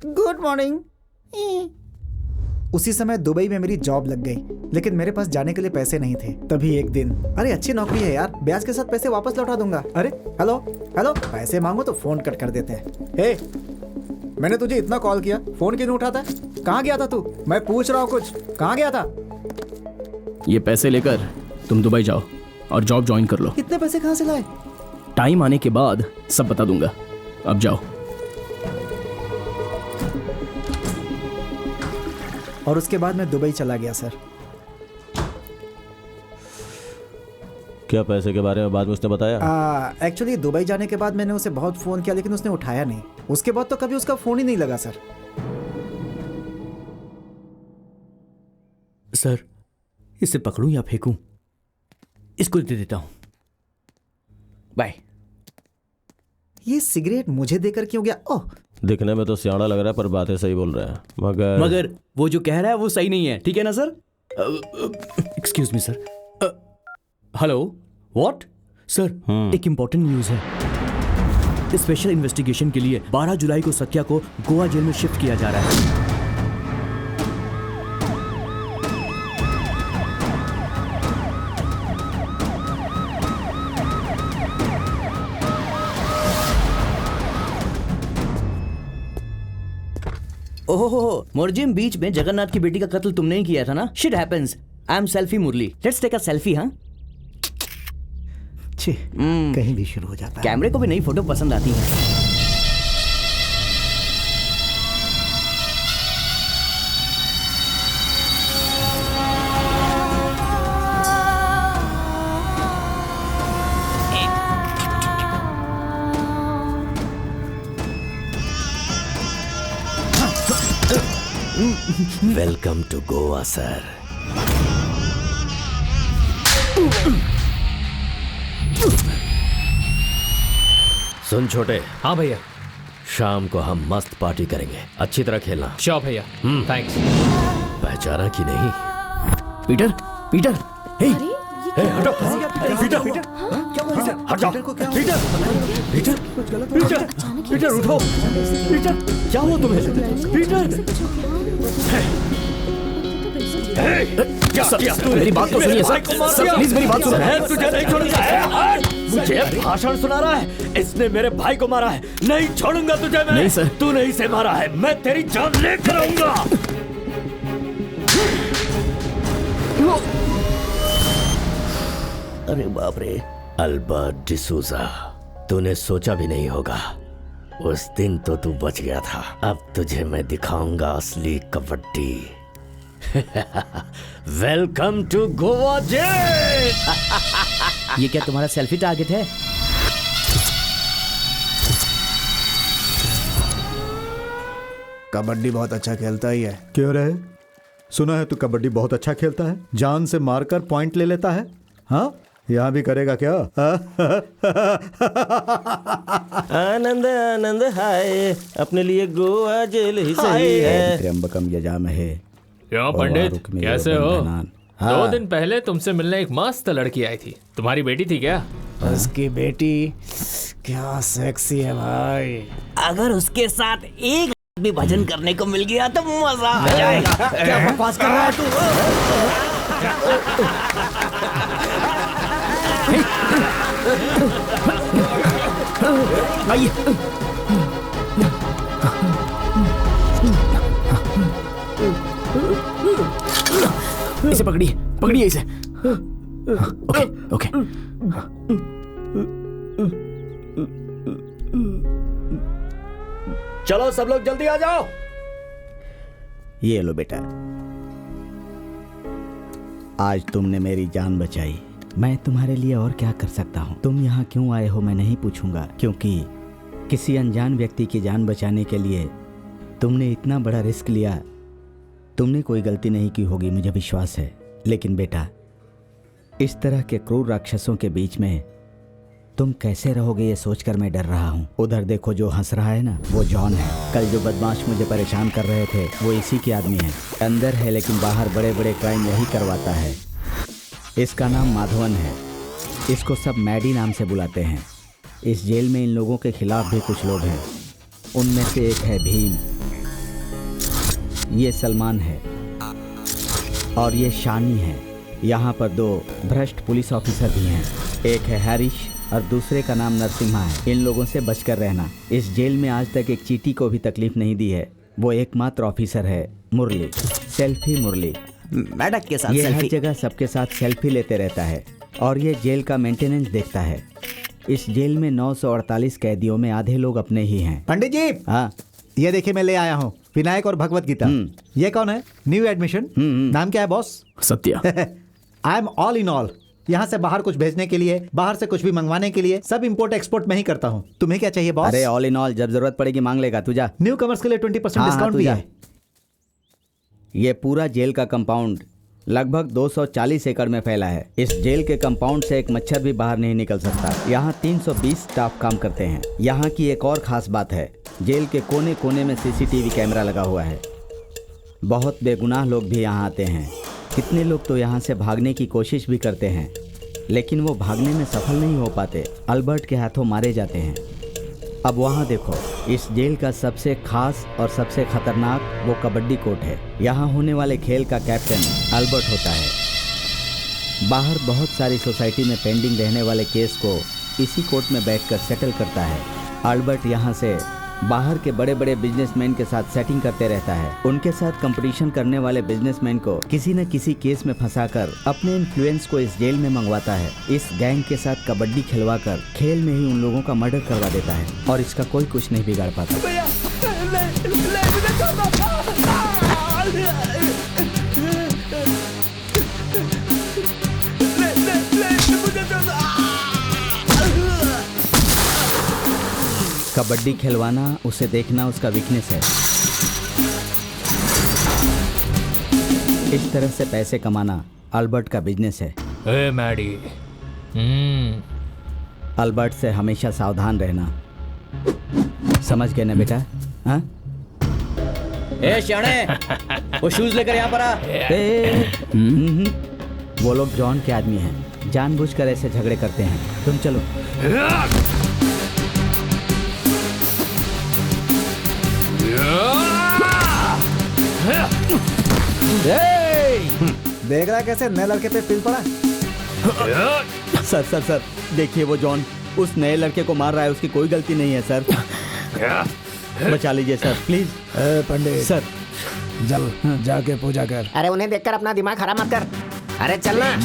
Good morning. उसी समय दुबई में मेरी जॉब लग गई, लेकिन मेरे पास जाने के लिए पैसे नहीं थे। तभी एक दिन, अरे अच्छी नौकरी है यार, ब्याज के साथ पैसे वापस लौटा दूंगा। अरे हेलो, पैसे मांगो तो फोन कट कर देते हैं। मैंने तुझे इतना कॉल किया, फोन क्यों नहीं उठाता? कहाँ गया था तू? मैं पूछ रहा हूँ कुछ, कहाँ गया था? ये पैसे लेकर तुम दुबई जाओ और जॉब ज्वाइन कर लो। इतने पैसे कहाँ से लाए? टाइम आने के बाद सब बता दूंगा, अब जाओ। और उसके बाद मैं दुबई चला गया सर। क्या पैसे के बारे में बाद में उसने बताया? एक्चुअली दुबई जाने के बाद मैंने उसे बहुत फोन किया, लेकिन उसने उठाया नहीं। उसके बाद तो कभी उसका फोन ही नहीं लगा सर। सर, इसे पकड़ूं या फेंकूं? इसको दे देता हूं। बाय। ये सिगरेट मुझे देकर क्यों गया? ओह, दिखने में तो सियाना लग रहा है पर बातें सही बोल रहा है। मगर वो जो कह रहा है वो सही नहीं है, ठीक है ना sir? Excuse me sir. Hello, what? Sir, एक इंपॉर्टेंट न्यूज है। स्पेशल इन्वेस्टिगेशन के लिए 12 जुलाई को सत्या को गोवा जेल में शिफ्ट किया जा रहा है। ओहो, मोरजिम बीच में जगन्नाथ की बेटी का कत्ल तुमने ही किया था ना? Shit happens. I am selfie Murali. Let's take a selfie. हाँ, कहीं भी शुरू हो जाता है। कैमरे को भी नई फोटो पसंद आती है। Welcome to Goa sir. सुन छोटे। हाँ भैया। शाम को हम मस्त पार्टी करेंगे, अच्छी तरह खेलना। श्योर भैया, थैंक्स। पहचाना कि नहीं? पीटर, पीटर, हे, हटो। पीटर, हट जाओ। पीटर, पीटर उठो। पीटर, क्या हुआ तुम्हें? पीटर, मेरी बात तो सुनिए सर, प्लीज मेरी बात सुनो। तुझे नहीं छोड़ूंगा। मुझे भाषण सुना रहा है। इसने मेरे भाई को मारा है, नहीं छोड़ूंगा तुझे मैं। नहीं सर, तूने इसे मारा है, मैं तेरी जान लेकर आऊंगा। अरे बाप रे। अल्बर्ट डिसूजा, तूने सोचा भी नहीं होगा। उस दिन तो तू बच गया था, अब तुझे मैं दिखाऊंगा असली kabaddi. Welcome to Goa jail. ये क्या तुम्हारा सेल्फी टारगेट है? कबड्डी बहुत अच्छा खेलता ही है। क्यों रहे? सुना है तू कबड्डी बहुत अच्छा खेलता है, जान से मारकर पॉइंट ले लेता है। हाँ, यहाँ भी करेगा क्या? आनंद आनंद हाय, अपने लिए गोवा जेल ही सही है। त्र्यंबकम यजामहे। क्यों पंडित, कैसे हो? हाँ। 2 दिन पहले तुमसे मिलने एक मस्त लड़की आई थी। तुम्हारी बेटी थी क्या? उसकी बेटी क्या सेक्सी है भाई। अगर उसके साथ एक भी भजन करने को मिल गया तो मजा आ जाएगा। क्या बकवास कर रहा है तू? आइए। इसे पकड़िए, पकड़िए इसे। Okay, okay. चलो सब लोग जल्दी आ जाओ। ये लो बेटा, आज तुमने मेरी जान बचाई। मैं तुम्हारे लिए और क्या कर सकता हूँ? तुम यहाँ क्यों आए हो मैं नहीं पूछूंगा, क्योंकि किसी अनजान व्यक्ति की जान बचाने के लिए तुमने इतना बड़ा रिस्क लिया। तुमने कोई गलती नहीं की होगी, मुझे विश्वास है। लेकिन बेटा, इस तरह के क्रूर राक्षसों के बीच में तुम कैसे रहोगे ये सोचकर मैं डर रहा हूँ। उधर देखो, जो हंस रहा है ना, वो जॉन है। कल जो बदमाश मुझे परेशान कर रहे थे वो इसी के आदमी है। अंदर है लेकिन बाहर बड़े बड़े क्राइम यही करवाता है। इसका नाम माधवन है। इसको सब मैडी नाम से बुलाते हैं। इस जेल में इन लोगों के खिलाफ भी कुछ लोग हैं। उनमें से एक है भीम, ये सलमान है और ये शानी है। यहाँ पर 2 भ्रष्ट पुलिस ऑफिसर भी हैं। एक है हैरिश और दूसरे का नाम नरसिम्हा है। इन लोगों से बचकर रहना। इस जेल में आज तक एक चींटी को भी तकलीफ नहीं दी है। वो एकमात्र ऑफिसर है मुरली, सेल्फी मुरली। मैडक के साथ ये हर सेल्फी। जगह सबके साथ सेल्फी लेते रहता है और ये जेल का मेंटेनेंस देखता है। इस जेल में 948 कैदियों में आधे लोग अपने ही हैं। पंडित जी, हाँ, ये देखिए मैं ले आया हूँ विनायक और भगवत गीता। ये कौन है? New admission. नाम क्या है boss? Satya. I am all in all. यहाँ से बाहर कुछ भेजने के लिए, बाहर से कुछ भी मंगवाने के लिए सब इंपोर्ट एक्सपोर्ट मैं ही करता हूँ। तुम्हें क्या चाहिए बॉस? अरे ऑल इन ऑल, जब जरूरत पड़ेगी मांग लेगा। तू जा। न्यू कमर्स के लिए 20% डिस्काउंट भी है। ये पूरा जेल का कंपाउंड लगभग 240 एकड़ में फैला है। इस जेल के कंपाउंड से एक मच्छर भी बाहर नहीं निकल सकता। यहाँ 320 स्टाफ काम करते हैं। यहाँ की एक और खास बात है, जेल के कोने कोने में सीसीटीवी कैमरा लगा हुआ है। बहुत बेगुनाह लोग भी यहाँ आते हैं। कितने लोग तो यहाँ से भागने की कोशिश भी करते हैं, लेकिन वो भागने में सफल नहीं हो पाते, अल्बर्ट के हाथों मारे जाते हैं। अब वहाँ देखो, इस जेल का सबसे खास और सबसे खतरनाक वो कबड्डी कोर्ट है। यहाँ होने वाले खेल का कैप्टन अल्बर्ट होता है। बाहर बहुत सारी सोसाइटी में पेंडिंग रहने वाले केस को इसी कोर्ट में बैठकर सेटल करता है। अल्बर्ट यहाँ से बाहर के बड़े बड़े बिजनेसमैन के साथ सेटिंग करते रहता है। उनके साथ कंपटीशन करने वाले बिजनेसमैन को किसी न किसी केस में फंसाकर अपने इन्फ्लुएंस को इस जेल में मंगवाता है। इस गैंग के साथ कबड्डी खिलवाकर खेल में ही उन लोगों का मर्डर करवा देता है और इसका कोई कुछ नहीं बिगाड़ पाता। कबड्डी खिलवाना, उसे देखना उसका वीकनेस है। इस तरह से पैसे कमाना अल्बर्ट का बिजनेस है। ए मैडी, अल्बर्ट से हमेशा सावधान रहना, समझ गए ना बेटा? हाँ? ए शाणे, वो शूज लेकर यहाँ पर आ। वो लोग जॉन के आदमी हैं, जानबूझकर ऐसे झगड़े करते हैं। तुम चलो। देख रहा है कैसे नए लड़के पे पिल पड़ा? सर सर सर, देखिए वो जॉन उस नए लड़के को मार रहा है, उसकी कोई गलती नहीं है सर। बचा लीजिए सर प्लीज। पंडित सर जल जाके पूजा कर। अरे उन्हें देखकर अपना दिमाग खराब मत कर। अरे चलना।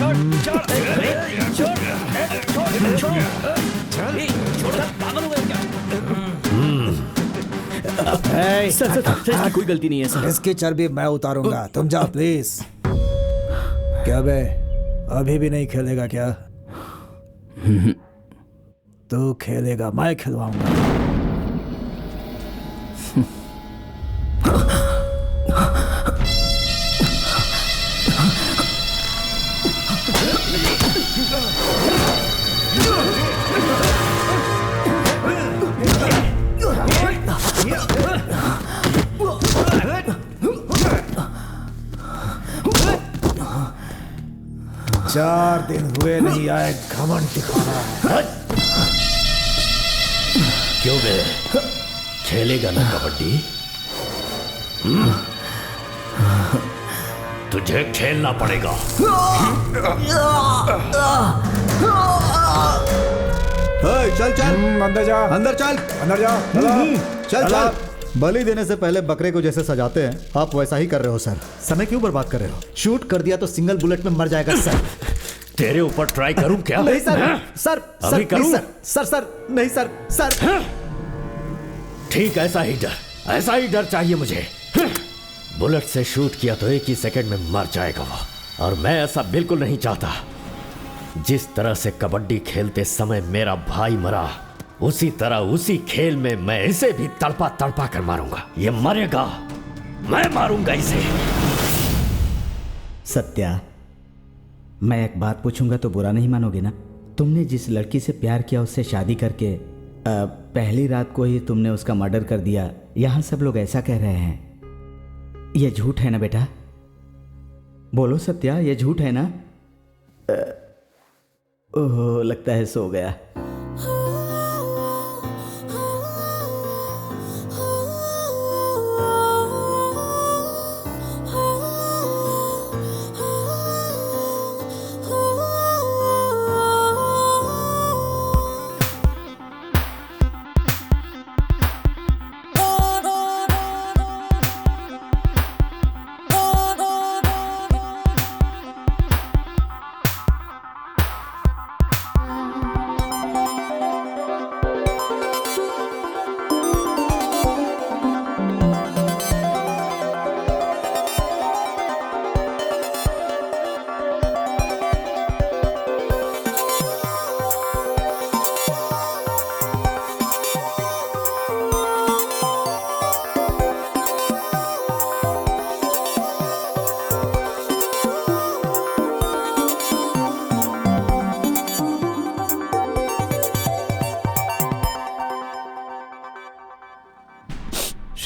सर इसकी कोई गलती नहीं है सर। इसकी चर्बी मैं उतारूंगा, तुम जाओ प्लीज। क्या बे, अभी भी नहीं खेलेगा क्या? तू खेलेगा, मैं खिलवाऊंगा। चार दिन हुए नहीं आए, घमंड दिखा रहा है। क्यों बे, खेलेगा ना कबड्डी? तुझे खेलना पड़ेगा। चल चल अंदर जा, अंदर चल, अंदर जा, चल चल। बलि देने से पहले बकरे को जैसे सजाते हैं, आप वैसा ही कर रहे हो सर। समय क्यों बर्बाद कर रहे हो? शूट कर दिया तो सिंगल बुलेट में मर जाएगा सर। तेरे ऊपर ट्राई करूं क्या? नहीं सर, सर अभी करूं? सर नहीं सर, सर। ठीक, ऐसा ही डर चाहिए मुझे। बुलेट से शूट किया तो एक ही सेकंड में मर जाएगा वो, और मैं ऐसा बिल्कुल नहीं चाहता। जिस तरह से कबड्डी खेलते समय मेरा भाई मरा, उसी तरह उसी खेल में मैं इसे भी तड़पा तड़पा कर मारूंगा। ये मरेगा, मैं मारूंगा इसे। सत्या, मैं एक बात पूछूंगा तो बुरा नहीं मानोगे ना? तुमने जिस लड़की से प्यार किया उससे शादी करके पहली रात को ही तुमने उसका मर्डर कर दिया, यहाँ सब लोग ऐसा कह रहे हैं। ये झूठ है ना बेटा? बोलो सत्या, ये झूठ है ना? ओह, लगता है सो गया।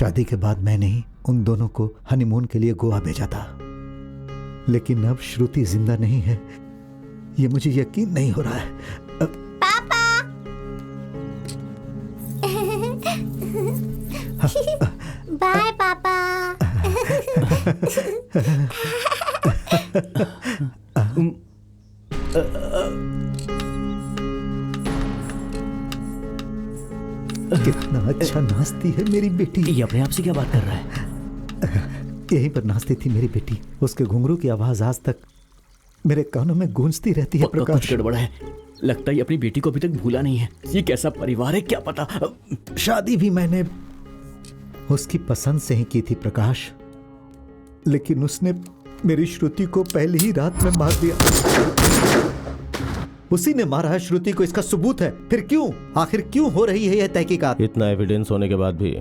शादी के बाद मैंने ही उन दोनों को हनीमून के लिए गोवा भेजा था, लेकिन अब श्रुति जिंदा नहीं है, ये मुझे यकीन नहीं हो रहा है। पापा। बाय पापा। कितना अच्छा नाचती है मेरी बेटी। ये अपने आप से क्या बात कर रहा है? यहीं पर नाचती थी मेरी बेटी, उसके घुंघरू की आवाज आज तक मेरे कानों में गूंजती रहती है। प्रकाश, कुछ गड़बड़ है, लगता है अपनी बेटी को अभी तक भूला नहीं है। ये कैसा परिवार है क्या पता। शादी भी मैंने उसकी पसंद से ही की थी प्रकाश, लेकिन उसने मेरी श्रुति को पहली ही रात में मार दिया। उसी ने मारा है श्रुति को, इसका सबूत है। फिर क्यों, आखिर क्यों हो रही है यह तहकीकात? इतना एविडेंस होने के बाद भी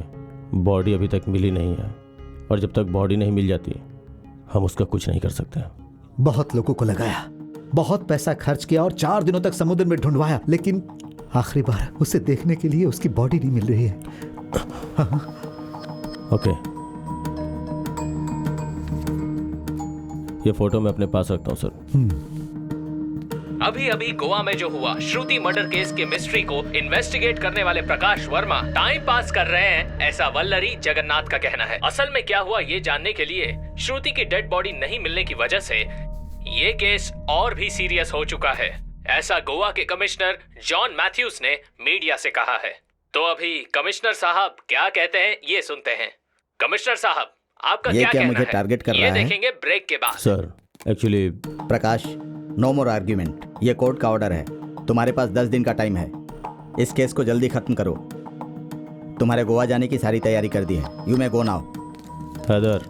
बॉडी अभी तक मिली नहीं है, और जब तक बॉडी नहीं मिल जाती हम उसका कुछ नहीं कर सकते। बहुत लोगों को लगाया, बहुत पैसा खर्च किया और 4 दिनों तक समुद्र में ढूंढवाया, लेकिन आखिरी बार उसे देखने के लिए उसकी बॉडी नहीं मिल रही है। ओके, ये फोटो मैं अपने पास रखता हूँ सर। अभी अभी गोवा में जो हुआ श्रुति मर्डर केस के मिस्ट्री को इन्वेस्टिगेट करने वाले प्रकाश वर्मा टाइम पास कर रहे हैं, ऐसा वल्लरी जगन्नाथ का कहना है। असल में क्या हुआ ये जानने के लिए श्रुति की डेड बॉडी नहीं मिलने की वजह से ये केस और भी सीरियस हो चुका है, ऐसा गोवा के कमिश्नर जॉन मैथ्यूज ने मीडिया से कहा है। तो अभी कमिश्नर साहब क्या कहते हैं ये सुनते हैं। कमिश्नर साहब, आपका क्या कहना मुझे है? टारगेट कर ये रहा है? देखेंगे ब्रेक के बाद। सर एक्चुअली प्रकाश, नो मोर आर्ग्यूमेंट, ये कोर्ट का ऑर्डर है। तुम्हारे पास 10 दिन का टाइम है, इस केस को जल्दी खत्म करो। तुम्हारे गोवा जाने की सारी तैयारी कर दी है, you may go now. Haider,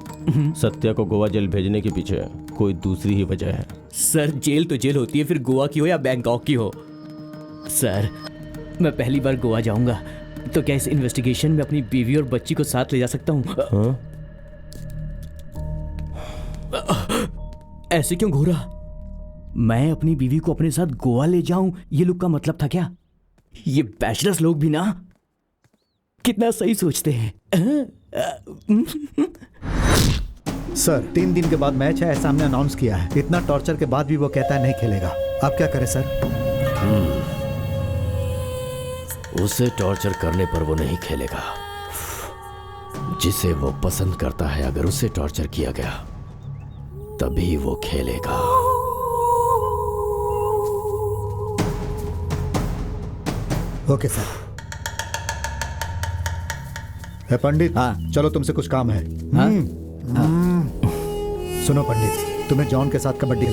Satya को गोवा जेल भेजने के पीछे कोई दूसरी ही वजह है। सर जेल तो जेल होती है, फिर गोवा की हो या बैंकॉक की हो। सर मैं पहली बार गोवा जाऊंगा, तो क्या इस इन्वेस्टिगेशन में अपनी बीवी और बच्ची को साथ ले जा सकता हूँ? ऐसे क्यों घूरा? मैं अपनी बीवी को अपने साथ गोवा ले जाऊं, ये लोग का मतलब था क्या? ये बैचलर्स लोग भी ना कितना सही सोचते हैं। सर 3 दिन के बाद मैच है, ऐसा हमने अनाउंस किया है। इतना टॉर्चर के बाद भी वो कहता है नहीं खेलेगा। आप क्या करें सर? उसे टॉर्चर करने पर वो नहीं खेलेगा। जिसे वो पसंद करता है, अगर उसे टॉर्चर किया गया तभी वो खेलेगा। Okay sir. है पंडित? हाँ। चलो तुमसे कुछ काम है। सुनो पंडित, तुम्हें जॉन के साथ कबड्डी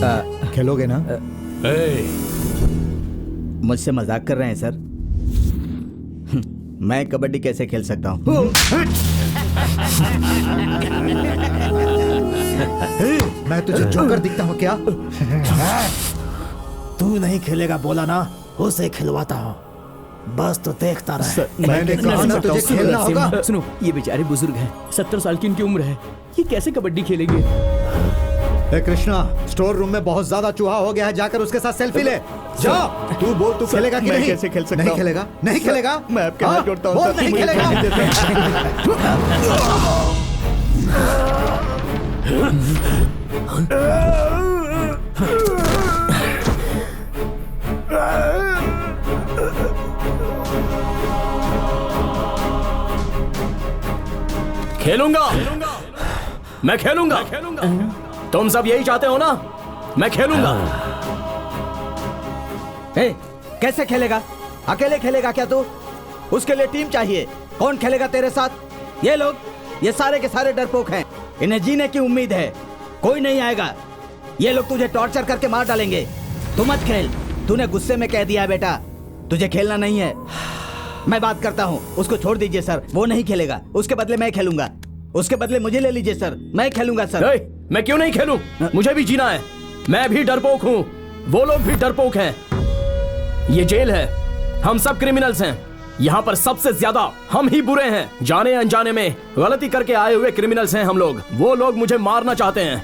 खेलोगे ना? मुझसे मजाक कर रहे हैं सर? मैं कबड्डी कैसे खेल सकता हूँ? मैं तुझे जोकर दिखता हूँ क्या? तू नहीं खेलेगा बोला ना, उसे खिलवाता हूँ, बस तो देखता रहे। मैंने कहा ना तुझे खेलना होगा। सुनो, ये बेचारे बुजुर्ग हैं, 70 साल की इनकी उम्र है, ये कैसे कबड्डी खेलेंगे? ए कृष्णा, स्टोर रूम में बहुत ज्यादा चूहा हो गया है, जाकर उसके साथ सेल्फी ले। जा, तू बोल तू खेलेगा कि नहीं? कैसे खेल सकता नहीं हूं? खेलेगा? नहीं खेलेगा? मैं आपके हाथ जोड़ता हूं, बोल सर, नहीं मुझे खेलेगा? खेलने खेलूंगा, मैं खेलूंगा। तुम सब यही चाहते हो ना? मैं खेलूंगा। ए, कैसे खेलेगा? अकेले खेलेगा क्या तू? उसके लिए टीम चाहिए। कौन खेलेगा तेरे साथ? ये लोग, ये सारे के सारे डरपोक हैं, इन्हें जीने की उम्मीद है, कोई नहीं आएगा। ये लोग तुझे टॉर्चर करके मार डालेंगे। तू मत खेल, तूने गुस्से में कह दिया है बेटा, तुझे खेलना नहीं है। मैं बात करता हूँ, उसको छोड़ दीजिए सर, वो नहीं खेलेगा। उसके बदले मैं खेलूंगा, उसके बदले मुझे ले लीजिए सर, मैं खेलूंगा सर। मैं क्यों नहीं खेलूं? मुझे भी जीना है, मैं भी डरपोक हूं, वो लोग भी डरपोक हैं। ये जेल है, हम सब क्रिमिनल्स हैं, यहाँ पर सबसे ज्यादा हम ही बुरे हैं। जाने अनजाने में गलती करके आए हुए क्रिमिनल्स हैं हम लोग। वो लोग मुझे मारना चाहते हैं,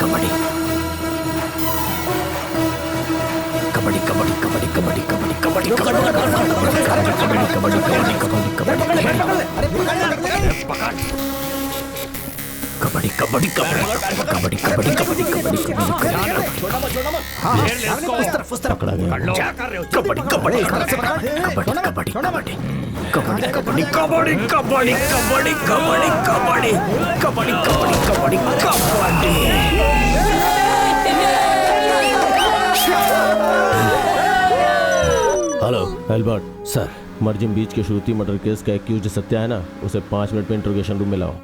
कबड्डी कबड्डी कबड्डी कबड्डी कबड्डी कबड्डी कबड्डी कबड्डी कबड्डी कबड्डी कबड्डी कबड्डी कबड्डी कबड्डी कबड्डी पकड़ा गया। Kabaddi kabaddi kabaddi kabaddi kabaddi kabaddi kabaddi kabaddi kabaddi kabaddi kabaddi kabaddi kabaddi kabaddi kabaddi hello Albert sir, Morjim beach के श्रुति मर्डर केस का एक्यूज्ड सत्या है ना, उसे 5 मिनट में इंट्रोगेशन रूम में लाओ।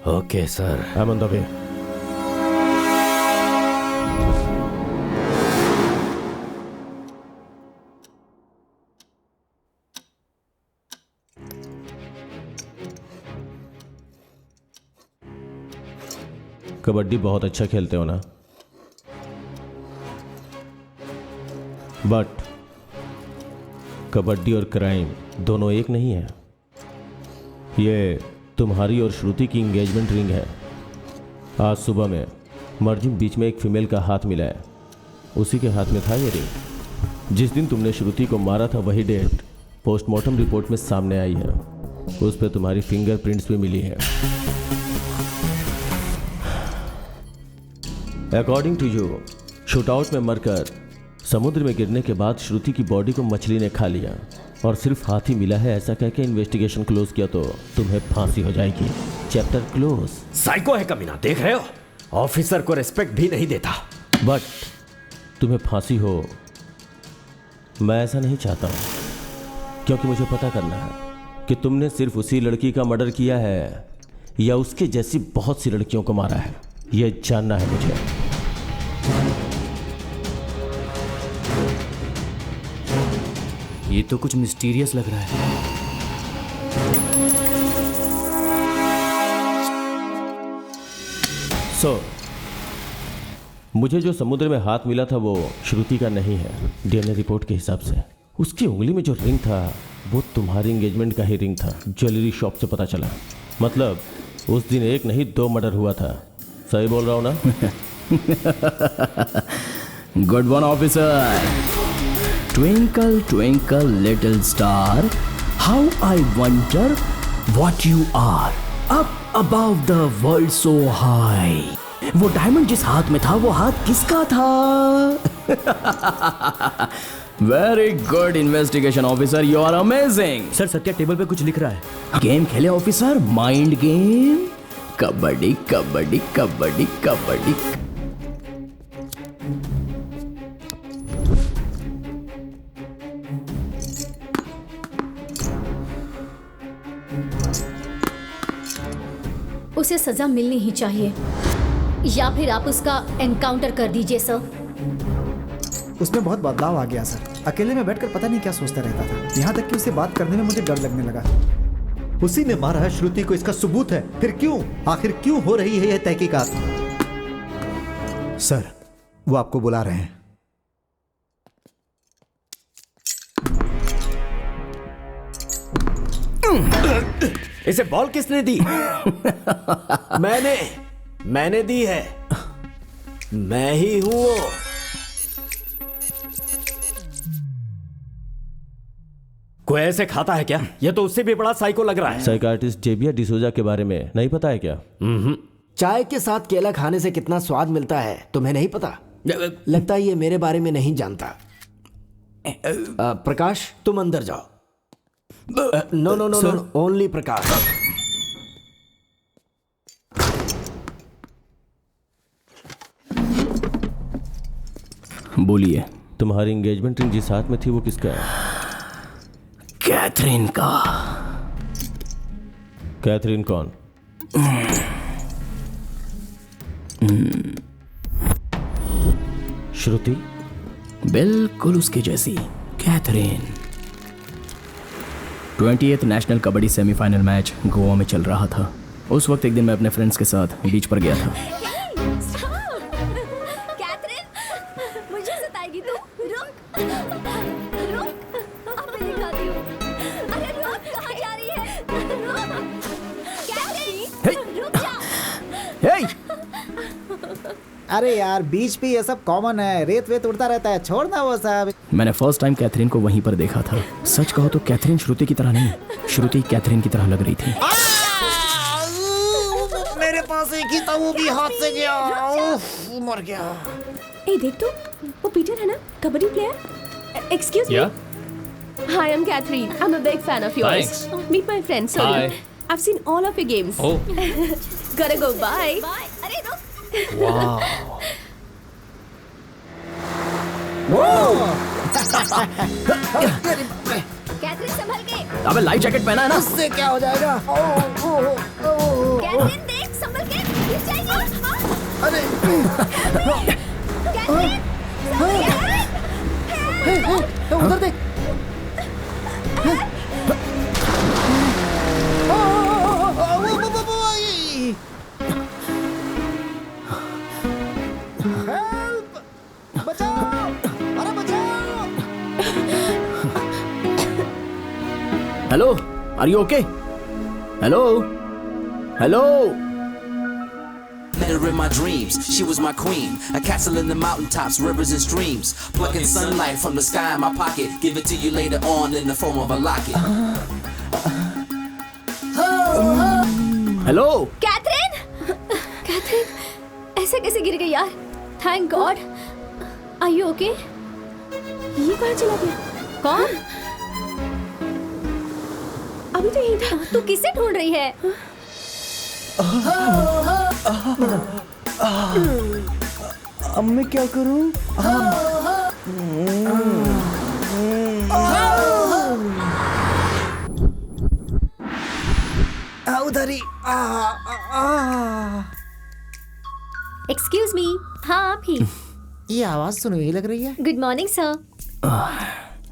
Okay sir. I am on the way. Kabaddi बहुत अच्छा खेलते हो ना, बट कबड्डी और क्राइम दोनों एक नहीं है। ये तुम्हारी और श्रुति की इंगेजमेंट रिंग है। आज सुबह में मर्जिम बीच में एक फीमेल का हाथ मिला है, उसी के हाथ में था ये रिंग। जिस दिन तुमने श्रुति को मारा था वही डेट पोस्टमार्टम रिपोर्ट में सामने आई है, उस पर तुम्हारी फिंगरप्रिंट्स भी मिली है। अकॉर्डिंग टू यू, शूटआउट में मरकर समुद्र में गिरने के बाद श्रुति की बॉडी को मछली ने खा लिया और सिर्फ हाथ ही मिला है ऐसा कह के इन्वेस्टिगेशन क्लोज किया तो तुम्हें फांसी हो जाएगी। Chapter close. साइको है कमीना, देख रहे हो? ऑफिसर को रिस्पेक्ट भी नहीं देता। बट तुम्हें फांसी हो, मैं ऐसा नहीं चाहता हूं, क्योंकि मुझे पता करना है कि तुमने सिर्फ उसी लड़की का मर्डर किया है या उसके जैसी बहुत सी लड़कियों को मारा है, यह जानना है मुझे। ये तो कुछ मिस्टीरियस लग रहा है। मुझे जो समुद्र में हाथ मिला था वो श्रुति का नहीं है। डीएनए रिपोर्ट के हिसाब से उसकी उंगली में जो रिंग था वो तुम्हारी एंगेजमेंट का ही रिंग था, ज्वेलरी शॉप से पता चला। मतलब उस दिन एक नहीं 2 मर्डर हुआ था। सही बोल रहा हूं ना? Good one officer. Twinkle, twinkle, little star, how I wonder what you are, up above the world so high. वो डायमंड जिस हाथ में था वो हाथ किसका था? Very good investigation officer, you are amazing. Sir Satya table पे कुछ लिख रहा है। गेम खेले officer, mind game. Kabaddi kabaddi kabaddi kabaddi. उसे सजा मिलनी ही चाहिए, या फिर आप उसका एनकाउंटर कर दीजिए सर। उसमें बहुत बदलाव आ गया सर। अकेले में बैठकर पता नहीं क्या सोचता रहता था, यहाँ तक कि उससे बात करने में मुझे डर लगने लगा। उसी ने मारा है श्रुति को, इसका सबूत है। फिर क्यों, आखिर क्यों हो रही है यह तहकीकात? सर, वो आपको बुला रहे हैं। इसे बॉल किसने दी? मैंने दी है। मैं ही हूं वो। कोई ऐसे खाता है क्या? ये तो उससे भी बड़ा साइको लग रहा है। साइकार्टिस्ट जेबिया डिसोजा के बारे में नहीं पता है क्या? चाय के साथ केला खाने से कितना स्वाद मिलता है तुम्हें नहीं पता? लगता है ये मेरे बारे में नहीं जानता। प्रकाश, तुम अंदर जाओ। No no no no, only Prakash. बोलिए। तुम्हारी एंगेजमेंट रिंग जिस हाथ में थी वो किसका है? कैथरीन का। कैथरीन कौन? श्रुति? बिल्कुल उसके जैसी, Catherine. 28th national kabaddi semifinal match Goa में चल रहा था। उस वक्त एक दिन मैं अपने फ्रेंड्स के साथ बीच पर गया था। कैथरीन, मुझे सताएगी तू? रुक, रुक, अब मैं दिखाती हूँ। अरे रुक, कहाँ जा रही है? रुक, कैथरीन, रुक जा। हे, अरे यार बीच पे ये सब कॉमन है, रेत वेत उड़ता रहता है, छोड़ना वो सब। मैंने फर्स्ट टाइम कैथरीन को वहीं पर देखा था। सच कहो तो कैथरीन श्रुति की तरह नहीं, श्रुति कैथरीन की तरह लग रही थी। मेरे पास एक ही था, वो भी हाथ से गया, मर गया। ए देख तो, वो पीटर है ना, kabaddi player. Excuse me. Hi, I'm Catherine. I'm a big fan of yours. Thanks. Meet my friend Sonu. Hi. I've seen all of your games. Oh. Gotta go. Bye. अरे रुक। वाह। कैथरीन संभल के। अबे लाइफ जैकेट पहना है ना? उससे क्या हो जाएगा? कैथरीन देख, संभल के, गिर जाएगी। अरे कैथरीन, उधर देख। Hello, are you okay? Hello, hello. Met her in my dreams, she was my queen. A castle in the mountaintops, rivers and streams. Plucking sunlight from the sky in my pocket. Give it to you later on in the form of a locket. Hello. Catherine, Catherine, ऐसे कैसे गिर गई यार? Thank God. Are you okay? ये कहाँ चला गया? कौन? अभी तो यहीं था। तू किसे ढूंढ रही है? अब मैं क्या करूं? उधर ही। Excuse me. हाँ आप ही। ये आवाज सुनो, यही लग रही है। Good morning sir.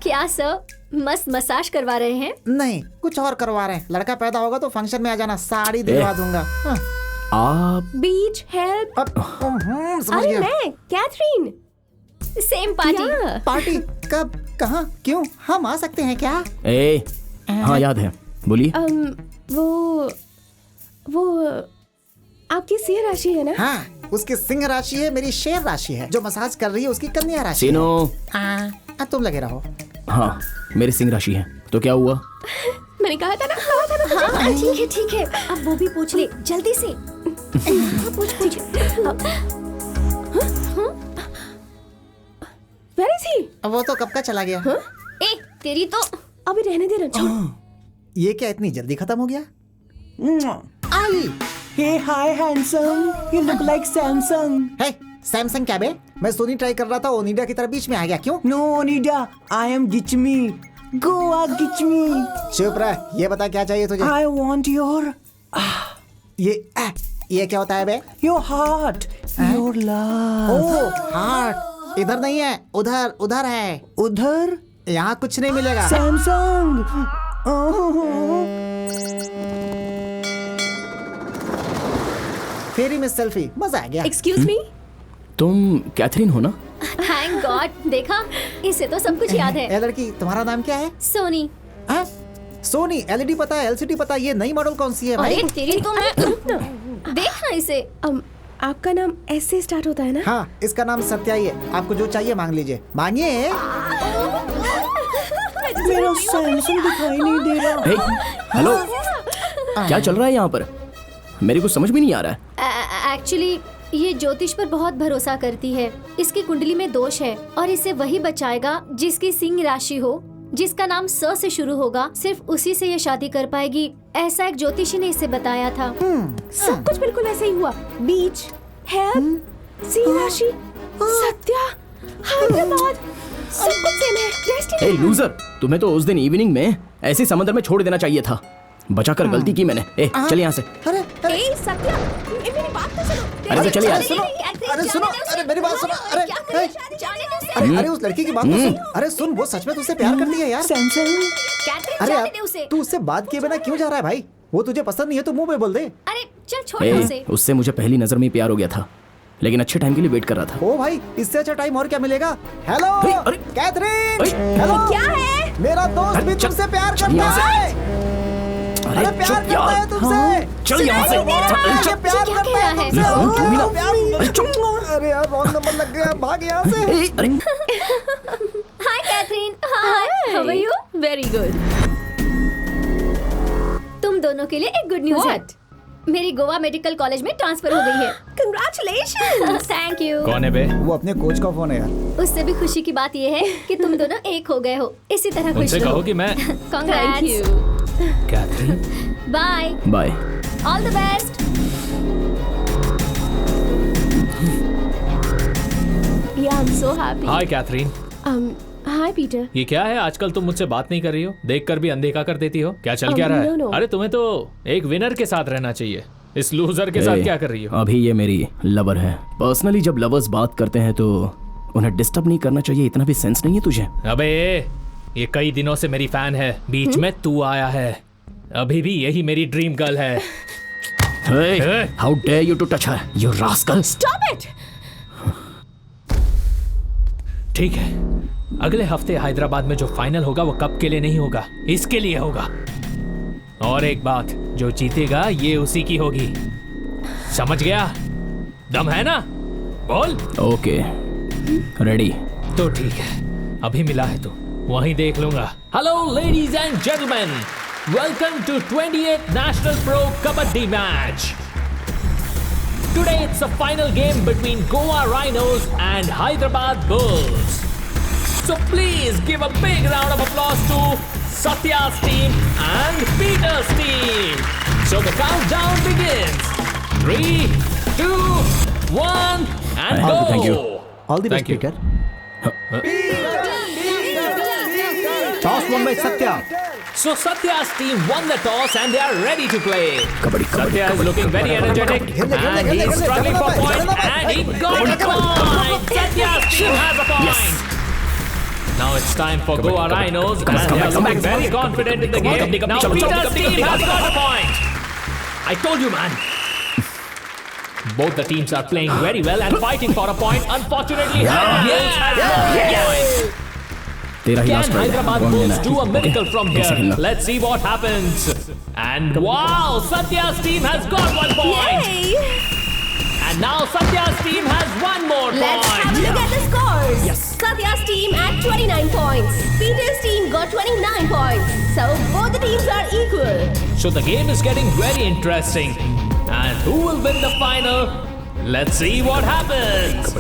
क्या सर, मस्त मसाज करवा रहे हैं? नहीं, कुछ और करवा रहे हैं। लड़का पैदा होगा तो फंक्शन में आ जाना, साड़ी दिलवा दूंगा। आप बीच हेल्प। समझ अरे गया। मैं कैथरीन। Same party. पार्टी कब, कहाँ, क्यों? हम आ सकते हैं क्या? ए, हाँ याद है, बोलिए। वो आपकी सिंह राशि है ना? हाँ, उसकी सिंह राशि है, मेरी शेर राशि है। जो मसाज कर रही है उसकी कन्या राशि है। सीनो। हाँ, तुम लगे रहो। हाँ, मेरी सिंह राशि है। तो क्या हुआ? मैंने कहा था ना। हाँ ठीक है ठीक है, अब वो भी पूछ ले जल्दी से। पूछ। Where is he? वो तो कब का चला गया। ए तेरी तो अभी रहने दे ना, छोड़। ये क्या इतनी जल्दी खत्म हो गया? आई। Hey, hi handsome. You look like Samsung. Hey, Samsung क्या बे? मैं सोनी ट्राई कर रहा था, ओनिडा की तरह बीच में आ गया। क्यों? No, Onida. I am Gichmi. Goa Gichmi. चुप रह, ये बता क्या चाहिए तुझे? I want your ये क्या होता है बे? your heart. Your love. Oh, heart. इधर नहीं है, उधर, उधर है। उधर? यहाँ कुछ नहीं मिलेगा। Samsung. फेरी में सेल्फी, मजा आ गया। Excuse me. तुम कैथरीन हो ना? थैंक गॉड, देखा इसे तो सब कुछ याद है। ए लड़की, तुम्हारा नाम क्या है? सोनी। सोनी। एलईडी पता है, एलसीडी पता है, ये नई मॉडल कौन सी है भाई? अरे तेरी तो देखना इसे। आपका नाम एस से स्टार्ट होता है ना? हाँ, इसका नाम सत्या ही है। आपको जो चाहिए मांग लीजिए। मांगिए। मेरा सैमसंग दिखाई नहीं दे रहा। हे, हेलो, क्या चल रहा है यहाँ पर? मेरे को समझ भी नहीं आ रहा है। एक्चुअली ये ज्योतिष पर बहुत भरोसा करती है। इसकी कुंडली में दोष है और इसे वही बचाएगा जिसकी सिंह राशि हो, जिसका नाम स से शुरू होगा। सिर्फ उसी से ये शादी कर पाएगी, ऐसा एक ज्योतिषी ने इसे बताया था। सब कुछ बिल्कुल वैसे ही हुआ। बीच, हेल्प, सिंह राशि, सत्या, हैदराबाद, सब कुछ सेम है। डेस्टिनी। ए लूजर, तुम्हें तो उस दिन इवनिंग में ऐसे समंदर में छोड़ देना चाहिए था। बचाकर गलती की मैंने। ए, चल यहाँ से। ए सत्या, मेरी बात तो सुनो। अरे तो चलिए यार। अरे सुनो, अरे मेरी बात सुनो। अरे उस लड़की की बात तो सुन। अरे सुन, वो सच में तुझसे प्यार करती है यार। अरे यार, तू उससे बात किए बिना क्यों जा रहा है भाई? वो तुझे पसंद नहीं है तो मुंह पे बोल दे। अरे चल छोड़ उसे। उससे मुझे पहली नजर में प्यार हो गया था, लेकिन अच्छे टाइम के लिए वेट कर रहा था। ओ भाई, इससे अच्छा टाइम और क्या मिलेगा? Hello Catherine. हेलो, क्या है? मेरा दोस्त भी तुमसे प्यार करता है। अरे प्यार करता है तुमसे। चल यहाँ से। प्यार करता है तुमसे। तू भी ना। अरे यार रॉन्ग नंबर लग गया, भाग यहाँ से। अरे hi Catherine. Hi, how are you? Very good. तुम दोनों के लिए एक गुड न्यूज है। मेरी गोवा मेडिकल कॉलेज में ट्रांसफर हो गई है। कंग्रेचुलेशंस। Thank you. कौन है बे? वो अपने कोच का फोन है यार। उससे भी खुशी की बात यह है कि तुम दोनों एक हो गए हो। इसी तरह खुश उनसे रहो। कहो कि मैं Congrats. Catherine. Bye. Bye. All the best. Yeah, I'm so happy. Hi Catherine. Hi Peter. ये क्या है, आजकल तुम मुझसे बात नहीं कर रही हो, देखकर भी अनदेखा कर देती हो, क्या चल क्या रहा है? no. अरे तुम्हें तो एक विनर के साथ रहना चाहिए, इस लूजर के साथ क्या कर रही हो? अभी ये मेरी लवर है। पर्सनली जब लवर्स बात करते हैं तो उन्हें डिस्टर्ब नहीं करना चाहिए, इतना भी सेंस नहीं है तुझे? अबे ये कई दिनों से मेरी फैन है, बीच में तू आया है, अभी भी यही मेरी ड्रीम गर्ल है। Hey, how dare you to touch her, you rascal! Stop it. ठीक है, अगले हफ्ते हैदराबाद में जो फाइनल होगा वो कप के लिए नहीं होगा, इसके लिए होगा। और एक बात, जो जीतेगा ये उसी की होगी, समझ गया? दम है ना? बोल। Okay, ready. तो ठीक है, अभी मिला है तो वहीं देख लूंगा। Hello ladies and gentleman, welcome to 28th national pro kabaddi match. Today it's a final game between Goa Rhinos and Hyderabad Bulls. So please give a big round of applause to Satya's team and Peter's team. So the countdown begins. 3, 2, 1, and go. Thank you. All the best, Thank you. Peter. Toss won by Satya. So Satya's team won the toss and they are ready to play. Satya is looking very energetic and he is struggling for points and he got a point. Satya's team has a point. Now it's time for Goa Rhinos and they are looking very confident in the game. Now Peter's team has got a point. I told you, man. Both the teams are playing very well and fighting for a point. Unfortunately, Hyderabad has got a point. तेरा ही Can last ride है, Hyderabad कौन लेना Bulls है? do a miracle from एक second here? ला। Let's see what happens. And wow, Satya's team has got 1 point. Yay! And now Satya's team has 1 more Let's point. have a look at the scores. Yes. Satya's team at 29 points. Peter's team got 29 points. So both the teams are equal. So the game is getting very interesting. And who will win the final? Let's see what happens.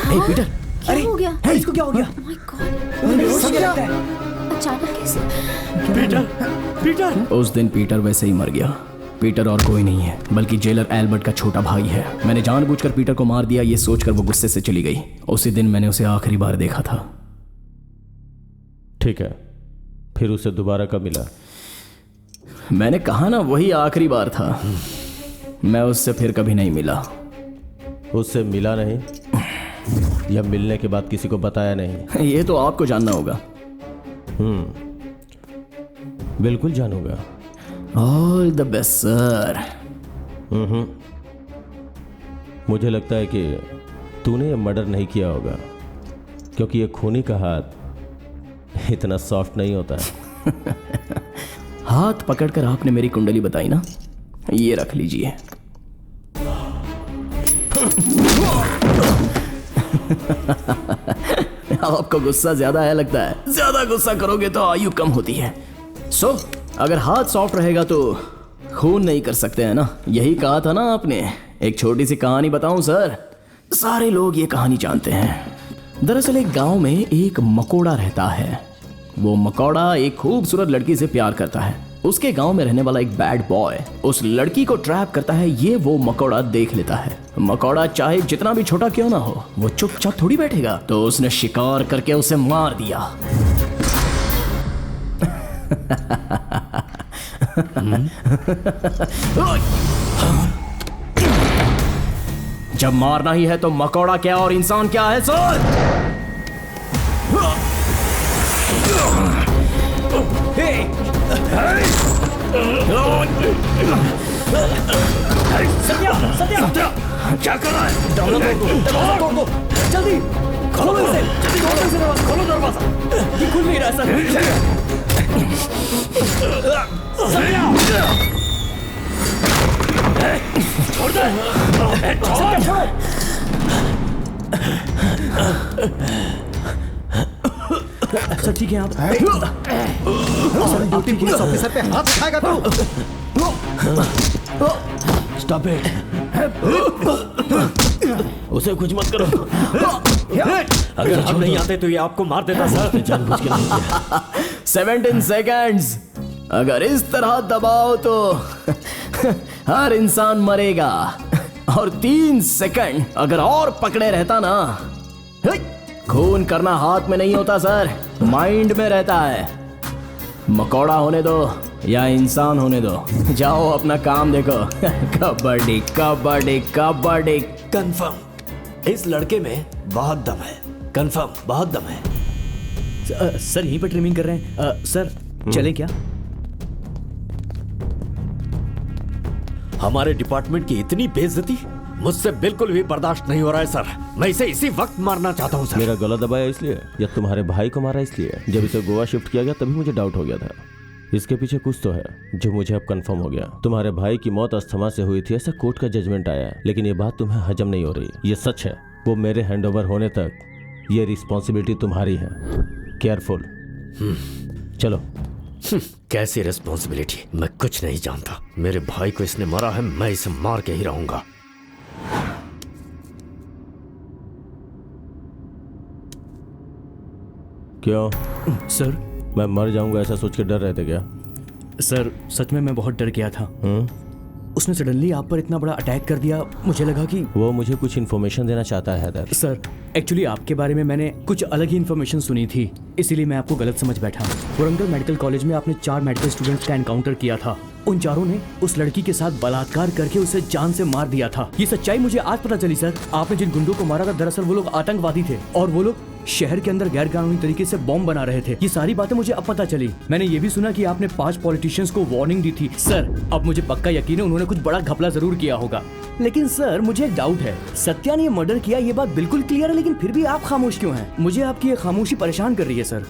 Hey, Peter. क्या हो गया? इसको क्या हो गया? Oh my God. अचानक कैसे? Peter उस दिन पीटर वैसे ही मर गया। पीटर और कोई नहीं है बल्कि जेलर एल्बर्ट का छोटा भाई है। मैंने जानबूझकर पीटर को मार दिया ये सोचकर वो गुस्से से चली गई। उसी दिन मैंने उसे आखिरी बार देखा था। ठीक है, फिर उसे दोबारा कब मिला? मैंने कहा ना वही आखिरी बार था। मैं उससे फिर कभी नहीं मिला। उससे मिला नहीं या मिलने के बाद किसी को बताया नहीं? ये तो आपको जानना होगा। बिल्कुल जानूंगा। All the best sir. मुझे लगता है कि तूने ये मर्डर नहीं किया होगा क्योंकि ये खूनी का हाथ इतना सॉफ्ट नहीं होता है। हाथ पकड़कर आपने मेरी कुंडली बताई ना, ये रख लीजिए। आपको गुस्सा ज्यादा है लगता है। ज्यादा गुस्सा करोगे तो आयु कम होती है। सो अगर हाथ सॉफ्ट रहेगा तो खून नहीं कर सकते हैं ना, यही कहा था ना आपने। एक छोटी सी कहानी बताऊं सर? सारे लोग ये कहानी जानते हैं। दरअसल एक गांव में एक मकोड़ा रहता है। वो मकोड़ा एक खूबसूरत लड़की से प्यार करता है। उसके गांव में रहने वाला एक बैड बॉय उस लड़की को ट्रैप करता है। ये वो मकोड़ा देख लेता है। मकोड़ा चाहे जितना भी छोटा क्यों ना हो, वो चुपचाप थोड़ी बैठेगा। तो उसने शिकार करके उसे मार दिया। जब मारना ही है तो मकोड़ा क्या और इंसान क्या है सर? सत्या क्या कर रहा है? दरवाजा तोड़ दो जल्दी खोलो इसे, खोलो दरवाजा, ये खुल नहीं रहा सर। छोड़ दे, छोड़। सर ठीक है आप? ड्यूटी पुलिस ऑफिसर पे हाथ उठाएगा तू? स्टॉप इट, उसे कुछ मत करो। अगर हम नहीं आते तो ये आपको मार देता सर। जानबूझ के नहीं किया। 17 सेकंड्स अगर इस तरह दबाओ तो हर इंसान मरेगा, और 3 सेकंड अगर और पकड़े रहता ना, खून करना हाथ में नहीं होता सर, माइंड में रहता है। मकोड़ा होने दो या इंसान होने दो, जाओ अपना काम देखो। कबड्डी कबड्डी कबड्डी। कंफर्म इस लड़के में बहुत दम है, कंफर्म बहुत दम है। सर यहीं पर ट्रिमिंग कर रहे हैं सर, चले क्या? हमारे डिपार्टमेंट की इतनी बेइज्जती मुझसे बिल्कुल भी बर्दाश्त नहीं हो रहा है सर। मैं इसे इसी वक्त मारना चाहता हूँ सर। मेरा गला दबाया इसलिए या तुम्हारे भाई को मारा इसलिए? जब इसे गोवा शिफ्ट किया गया तभी मुझे डाउट हो गया था। इसके पीछे कुछ तो है जो मुझे अब कंफर्म हो गया। तुम्हारे भाई की मौत अस्थमा से हुई थी, ऐसा कोर्ट का जजमेंट आया है, लेकिन ये बात तुम्हें हजम नहीं हो रही। ये सच है, वो मेरे हैंडओवर होने तक ये रिस्पॉन्सिबिलिटी तुम्हारी है। केयरफुल। चलो। कैसी रिस्पॉन्सिबिलिटी? मैं कुछ नहीं जानता। मेरे भाई को इसने मारा है, मैं इसे मार के ही रहूंगा। क्यों सर? मैं मर जाऊंगा ऐसा सोच के डर रहे थे क्या? सर सच में मैं बहुत डर गया था। उसने सडनली आप पर इतना बड़ा अटैक कर दिया, मुझे लगा कि वो मुझे कुछ इन्फॉर्मेशन देना चाहता है हैदर। सर एक्चुअली आपके बारे में मैंने कुछ अलग ही इन्फॉर्मेशन सुनी थी, इसीलिए मैं आपको गलत समझ बैठा। वारंगल मेडिकल कॉलेज में आपने 4 मेडिकल स्टूडेंट्स का एनकाउंटर किया था। उन चारों ने उस लड़की के साथ बलात्कार करके उसे जान से मार दिया था। ये सच्चाई मुझे आज पता चली सर। आपने जिन गुंडों को मारा था दरअसल वो लोग आतंकवादी थे, और वो लोग शहर के अंदर गैर कानूनी तरीके से बॉम्ब बना रहे थे। ये सारी बातें मुझे अब पता चली। मैंने ये भी सुना कि आपने 5 पॉलिटिशियंस को वार्निंग दी थी। सर अब मुझे पक्का यकीन है उन्होंने कुछ बड़ा घपला जरूर किया होगा। लेकिन सर मुझे एक डाउट है, सत्या ने ये मर्डर किया, ये बात बिल्कुल क्लियर है, लेकिन फिर भी आप खामोश क्यों हैं? मुझे आपकी ये खामोशी परेशान कर रही है सर।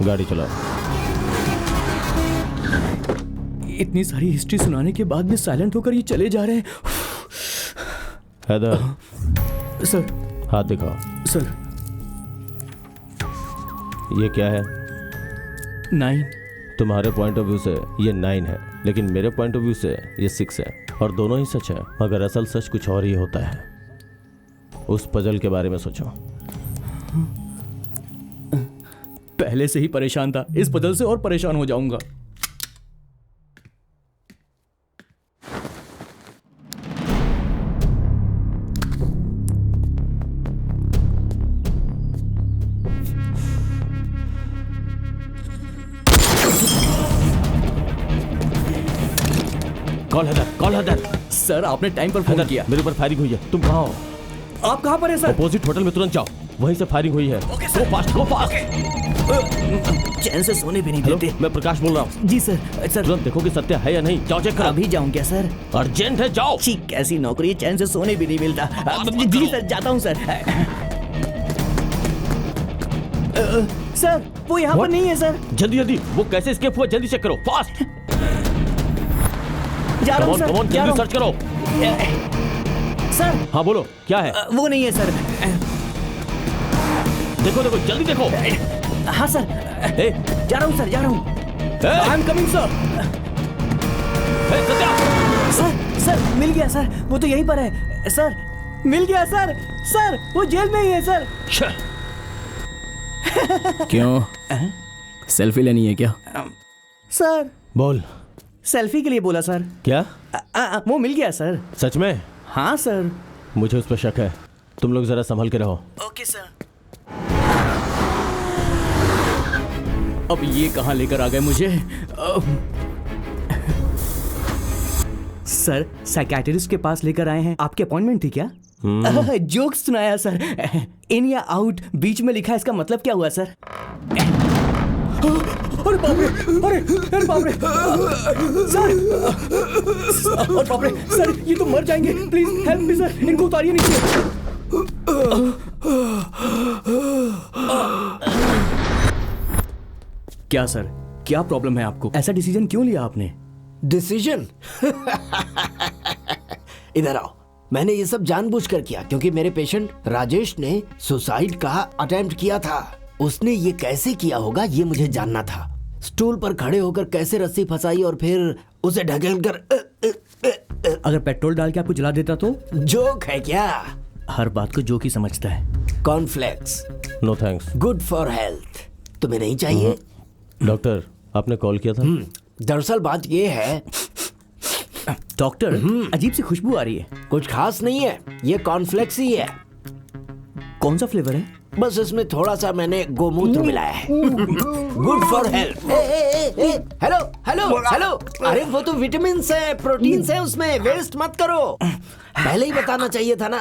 गाड़ी चलाओ। इतनी सारी हिस्ट्री सुनाने के बाद भी साइलेंट होकर ये चले जा रहे हैं। हैदर सर हाथ दिखाओ। सर ये क्या है? 9। तुम्हारे पॉइंट ऑफ व्यू से ये 9 है, लेकिन मेरे पॉइंट ऑफ व्यू से ये 6 है, और दोनों ही सच है। मगर असल सच कुछ और ही होता है। उस पजल के बारे में सोचो। पहले से ही परेशान था, इस पजल से और परेशान हो जाऊंगा। कॉल हैदर। सर आपने टाइम पर फोन किया। मेरे ऊपर फायरिंग हुई है, तुम कहाँ हो? आप कहाँ पर हैं सर? अपोजिट होटल में तुरंत जाओ, वहीं से फायरिंग हुई है। गो फास्ट, गो फास्ट। चैन से सोने भी नहीं देते। मैं प्रकाश बोल रहा हूँ। जी सर। सर तुरंत देखो कि सत्या है या नहीं, जाओ चेक करो। अभी जाऊँ क्या सर? अर्जेंट है, जाओ। ठीक, कैसी नौकरी है, चैन से सोने भी नहीं मिलता। जी सर जाता हूँ सर। सर वो यहाँ पर नहीं है सर। जल्दी जल्दी, वो कैसे एस्केप हुआ, जल्दी चेक करो, फास्ट। जा रहा हूँ सर, जल्दी सर्च करो। सर हाँ बोलो, क्या है? वो नहीं है सर। देखो देखो, जल्दी देखो। हाँ सर, जा रहा हूँ सर, जा रहा हूँ। I am coming sir. Sir मिल गया सर, वो तो यहीं पर है सर। मिल गया सर। सर वो जेल में ही है सर। क्यों, सेल्फी लेनी है क्या? सर बोल। सेल्फी के लिए बोला सर। क्या? वो मिल गया सर। सच में? हाँ सर। मुझे उस पर शक है, तुम लोग जरा संभल के रहो। Okay sir. अब ये कहाँ लेकर आ गए मुझे? सर साइकियाट्रिस्ट के पास लेकर आए हैं, आपकी अपॉइंटमेंट थी क्या? जोक सुनाया सर। इन या आउट बीच में लिखा है, इसका मतलब क्या हुआ सर? अरे बाप रे, अरे बाप रे सर, अरे बाप रे सर, ये तो मर जाएंगे। प्लीज हेल्प मी सर, इनको उतारिए नीचे। क्या सर, क्या प्रॉब्लम है आपको? ऐसा डिसीजन क्यों लिया आपने? डिसीजन? इधर आओ। मैंने ये सब जानबूझकर किया क्योंकि मेरे पेशेंट राजेश ने सुसाइड का अटेम्प्ट किया था। उसने ये कैसे किया होगा ये मुझे जानना था। स्टूल पर खड़े होकर कैसे रस्सी फंसाई और फिर उसे ढकेलकर अगर पेट्रोल डाल के आपको जला देता तो? जोक है क्या? हर बात को जोक ही समझता है। Cornflakes? No thanks. Good for health. तुम्हें नहीं चाहिए? डॉक्टर, आपने कॉल किया था? दरअसल बात ये है डॉक्टर, अजीब सी खुशबू आ रही है। कुछ खास नहीं है, ये कॉर्नफ्लेक्स ही है। कौन सा फ्लेवर है? बस इसमें थोड़ा सा मैंने गोमूत्र मिलाया है। Good for health. Hello hello hello, अरे वो तो विटामिन है, प्रोटीन है उसमें, वेस्ट मत करो। पहले ही बताना चाहिए था ना,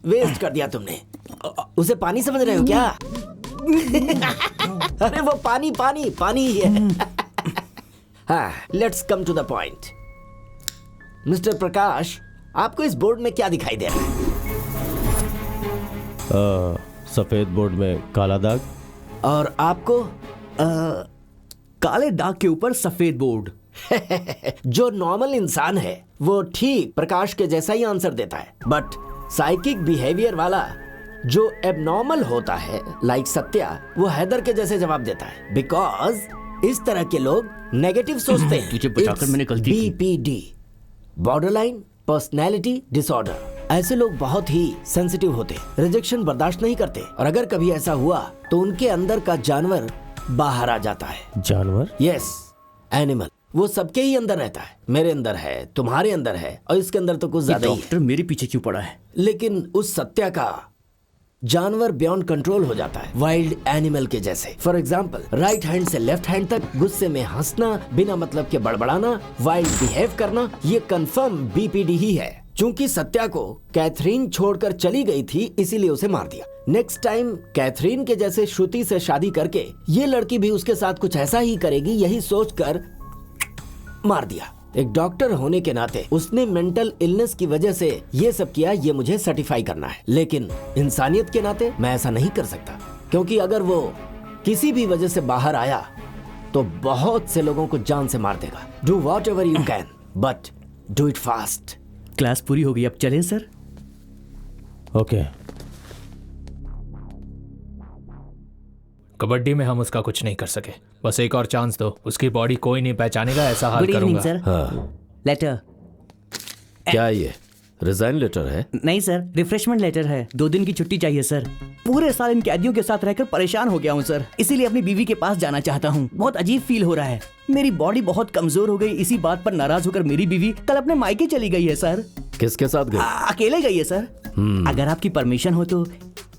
वेस्ट कर दिया तुमने। उसे पानी समझ रहे हो क्या? अरे वो पानी पानी पानी ही है। हाँ, let's come to the point. Mister Prakash, आपको इस बोर्ड में क्या दिखाई दे रहा है? सफेद बोर्ड में काला दाग। और आपको? काले दाग के ऊपर सफेद बोर्ड। जो नॉर्मल इंसान है वो ठीक प्रकाश के जैसा ही आंसर देता है, बट साइकिक बिहेवियर वाला जो एबनॉर्मल होता है, लाइक सत्या, वो हैदर के जैसे जवाब देता है। बिकॉज इस तरह के लोग नेगेटिव सोचते हैं। तुझे बचाकर मैंने गलती की। BPD, borderline personality disorder. ऐसे लोग बहुत ही सेंसिटिव होते, रिजेक्शन बर्दाश्त नहीं करते, और अगर कभी ऐसा हुआ तो उनके अंदर का जानवर बाहर आ जाता है। जानवर? Yes, animal. वो सबके ही अंदर रहता है। मेरे अंदर है, तुम्हारे अंदर है, और इसके अंदर तो कुछ ज्यादा ही है। डॉक्टर मेरे पीछे क्यों पड़ा है? लेकिन उस सत्या का जानवर बियॉन्ड कंट्रोल हो जाता है, वाइल्ड एनिमल के जैसे। फॉर एग्जाम्पल, राइट हैंड से लेफ्ट हैंड तक गुस्से में हंसना, बिना मतलब के बड़बड़ाना, वाइल्ड बिहेव करना, ये कंफर्म BPD ही है। चूंकि सत्या को कैथरीन छोड़कर चली गई थी, इसीलिए उसे मार दिया। नेक्स्ट टाइम कैथरीन के जैसे श्रुति से शादी करके ये लड़की भी उसके साथ कुछ ऐसा ही करेगी, यही सोचकर मार दिया। एक डॉक्टर होने के नाते उसने मेंटल इलनेस की वजह से ये सब किया, ये मुझे सर्टिफाई करना है। लेकिन इंसानियत के नाते मैं ऐसा नहीं कर सकता, क्योंकि अगर वो किसी भी वजह से बाहर आया तो बहुत से लोगों को जान से मार देगा। Do what ever you can, but do it fast. Class पूरी हो गई, अब चलें सर? ओके। कबड्डी में हम उसका कुछ नहीं कर सके, बस एक और चांस दो। उसकी बॉडी कोई नहीं पहचानेगा, ऐसा हाल करूंगा। सर। लेटर। क्या ये रिजाइन लेटर है? नहीं सर, रिफ्रेशमेंट लेटर है। 2 दिन की छुट्टी चाहिए सर। पूरे साल इन कैदियों के साथ रहकर परेशान हो गया हूँ सर, इसीलिए अपनी बीवी के पास जाना चाहता हूँ। बहुत अजीब फील हो रहा है, मेरी बॉडी बहुत कमजोर हो गई। इसी बात पर नाराज होकर मेरी बीवी कल अपने मायके चली गई है सर। किसके साथ गई? अकेले गई है सर। अगर आपकी परमिशन हो तो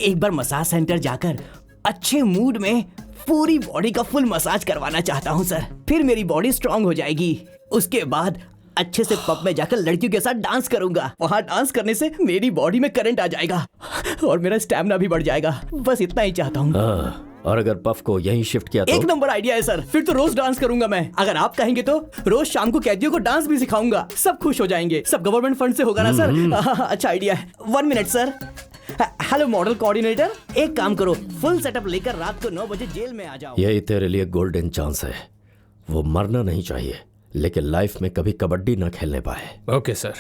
एक बार मसाज सेंटर जाकर अच्छे मूड में पूरी बॉडी का फुल मसाज करवाना चाहता हूँ सर। फिर मेरी बॉडी स्ट्रांग हो जाएगी। उसके बाद अच्छे से पब में जाकर लड़कियों के साथ डांस करूंगा। वहाँ डांस करने से मेरी बॉडी में करंट आ जाएगा और मेरा स्टैमिना भी बढ़ जाएगा। बस इतना ही चाहता हूँ। और अगर पफ को यहीं शिफ्ट किया तो? एक नंबर आइडिया है सर, फिर तो रोज डांस करूंगा मैं। अगर आप कहेंगे तो रोज शाम को कैदियों को डांस भी सिखाऊंगा। सब खुश हो जाएंगे। सब गवर्नमेंट फंड से होगा ना सर? अच्छा आइडिया है। 1 minute sir. Hello model coordinator, एक काम करो, फुल सेटअप लेकर रात को 9 बजे जेल में आ जाओ। यही तेरे लिए गोल्डन चांस है। वो मरना नहीं चाहिए, लेकिन लाइफ में कभी कबड्डी ना खेलने पाए। Okay sir.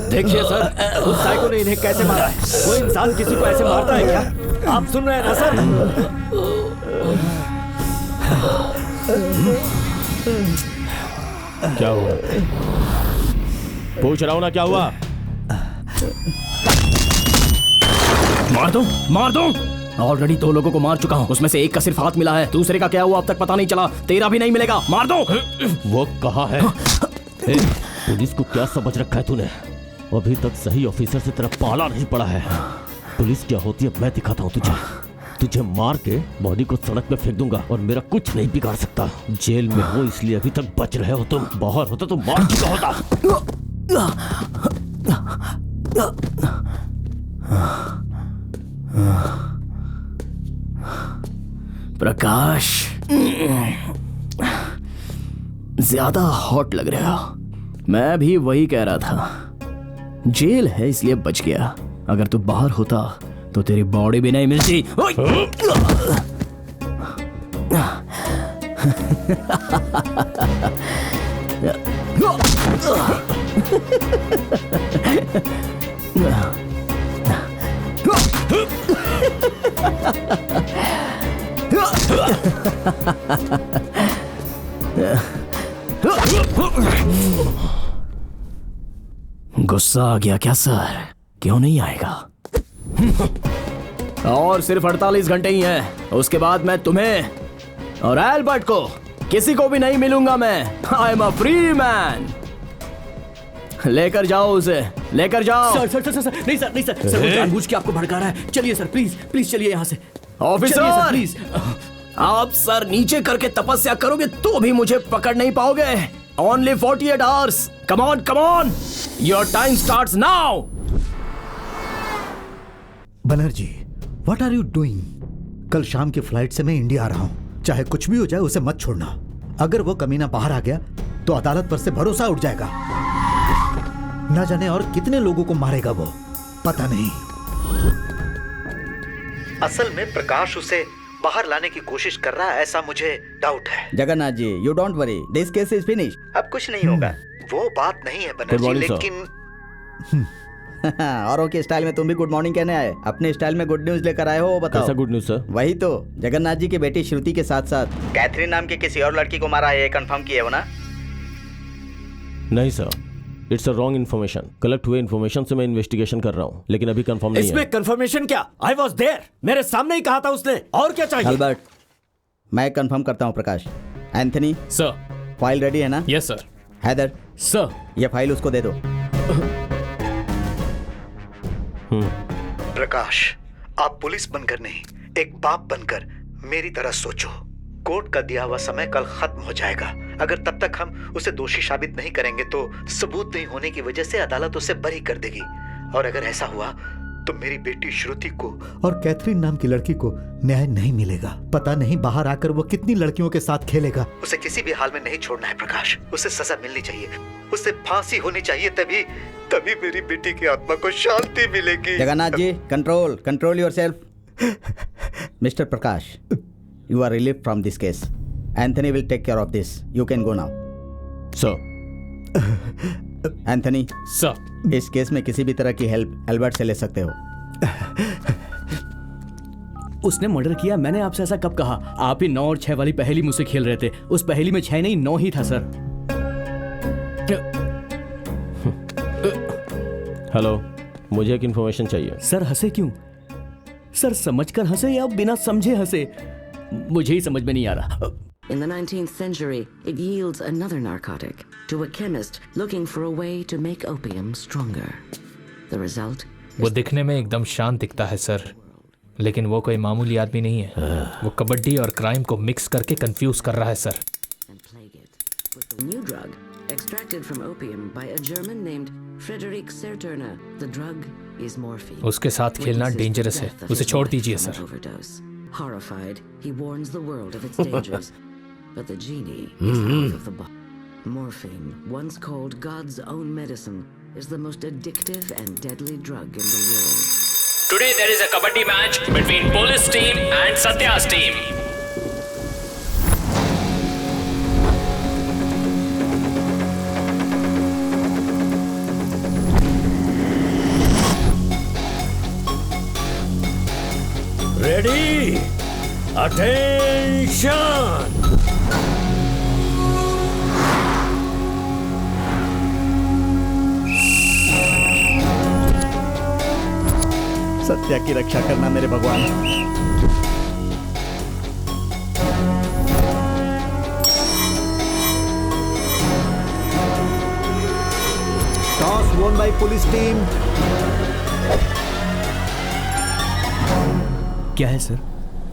देखिए सर, उस साइको ने इन्हें कैसे मारा है। कोई इंसान किसी को ऐसे मारता है क्या? आप सुन रहे हैं ना सर? क्या हुआ? पूछ रहा हूं ना, क्या हुआ? मार दो, मार दो। ऑलरेडी 2 लोगों को मार चुका हूँ, उसमें से एक का सिर्फ हाथ मिला है, दूसरे का क्या हुआ अब तक पता नहीं चला। तेरा भी नहीं मिलेगा, मार दो। वो कहाँ है? पुलिस को क्या समझ रखा है तूने? अभी तक सही ऑफिसर से तेरा पाला नहीं पड़ा है। पुलिस क्या होती है मैं दिखाता हूँ तुझे। तुझे मार के बॉडी को सड़क पे फेंक दूंगा और मेरा कुछ नहीं बिगाड़ सकता। जेल में हो इसलिए अभी तक बच रहे हो तुम, बाहर होता तो मार चुका होता। प्रकाश, ज्यादा हॉट लग रहा हो। मैं भी वही कह रहा था, जेल है इसलिए बच गया। अगर तू बाहर होता तो तेरी बॉडी भी नहीं मिलती। गुस्सा आ गया क्या सर? क्यों नहीं आएगा? और सिर्फ 48 घंटे ही हैं। उसके बाद मैं तुम्हें और एल्बर्ट को किसी को भी नहीं मिलूंगा। मैं I am a free man. लेकर जाओ उसे, लेकर जाओ। सर सर सर सर नहीं सर, नहीं सर, सर वो जानबूझ के आपको भड़का रहा है। चलिए सर, प्लीज प्लीज चलिए यहाँ से। Officer please. आप सर नीचे करके तपस्या करोगे तो भी मुझे पकड़ नहीं पाओगे। Only 48 hours. Come on come on, your time starts now. Banerjee, what are you doing? कल शाम की फ्लाइट से मैं इंडिया आ रहा हूं। चाहे कुछ भी हो जाए उसे मत छोड़ना। अगर वो कमीना बाहर आ गया तो अदालत पर से भरोसा उठ जाएगा। न जाने और कितने लोगों को मारेगा वो, पता नहीं। असल में प्रकाश उसे बाहर लाने की कोशिश कर रहा है, ऐसा मुझे डाउट है। Jagannath ji, you don't worry, this case is finish. अब कुछ नहीं होगा। वो बात नहीं है बनर्जी, लेकिन औरों के स्टाइल में तुम भी गुड मॉर्निंग कहने आए। अपने स्टाइल में गुड न्यूज लेकर आए हो, वो बताओ। कैसा गुड न्यूज सर? वही तो, जगन्नाथ जी की बेटी श्रुति के साथ साथ कैथरीन नाम के किसी और लड़की को मारा है, ये कंफर्म किए हो ना? नहीं sir, it's a wrong information. Collect हुए इन्फॉर्मेशन से मैं इन्वेस्टिगेशन कर रहा हूँ, लेकिन अभी कंफर्म नहीं है। इसमें कंफर्मेशन क्या? आई वाज देयर, मेरे सामने ही कहा था उसने। और क्या चाहिए? अल्बर्ट, मैं कंफर्म करता हूँ। Prakash, Anthony sir, file ready है ना? Yes sir. हैदर सर, ये फाइल उसको दे दो। प्रकाश, आप पुलिस बनकर नहीं, एक बाप बनकर मेरी तरह सोचो। कोर्ट का दिया हुआ समय कल खत्म हो जाएगा। अगर तब तक हम उसे दोषी साबित नहीं करेंगे तो सबूत नहीं होने की वजह से अदालत उसे बरी कर देगी। और अगर ऐसा हुआ तो मेरी बेटी श्रुति को और कैथरीन नाम की लड़की को न्याय नहीं मिलेगा। पता नहीं बाहर आकर वो कितनी लड़कियों के साथ खेलेगा। उसे किसी भी हाल में नहीं छोड़ना है प्रकाश। उसे सजा मिलनी चाहिए, उसे फांसी होनी चाहिए, तभी तभी मेरी बेटी की आत्मा को शांति मिलेगी। Jagannath ji, control yourself. Mister Prakash, you are relieved from this case. Anthony will take care of this. You can go now. Sir. Anthony. Sir. इस केस में किसी भी तरह की हेल्प एल्बर्ट से ले सकते हो। उसने मर्डर किया, मैंने आपसे ऐसा कब कहा? आप ही 9 और 6 वाली पहेली मुझसे खेल रहे थे। उस पहेली में 6 नहीं 9 ही था सर। हेलो, मुझे एक इन्फॉर्मेशन चाहिए। सर हंसे क्यों? सर समझकर हंसे या बिना समझे हंसे? मुझे ही समझ में नहीं आ रहा। In the 19th century, it yields another narcotic to a chemist looking for a way to make opium stronger. The result? वो दिखने में एकदम शांत दिखता है सर, लेकिन वो कोई मामूली आदमी नहीं है। वो कबड्डी और क्राइम को मिक्स करके कंफ्यूज कर रहा है sir. A new drug extracted from opium by a German named Friedrich Serturner. The drug is morphine. उसके साथ खेलना डेंजरस है, उसे छोड़ दीजिए sir. Horrified, he warns the world of its dangers, but the genie is out of the bottle. Morphine, once called God's own medicine, is the most addictive and deadly drug in the world. Today there is a kabaddi match between police team and Satya's team. Ready? Attention! Satya की रक्षा करना मेरे भगवान। Toss वोन bye police team. क्या है sir?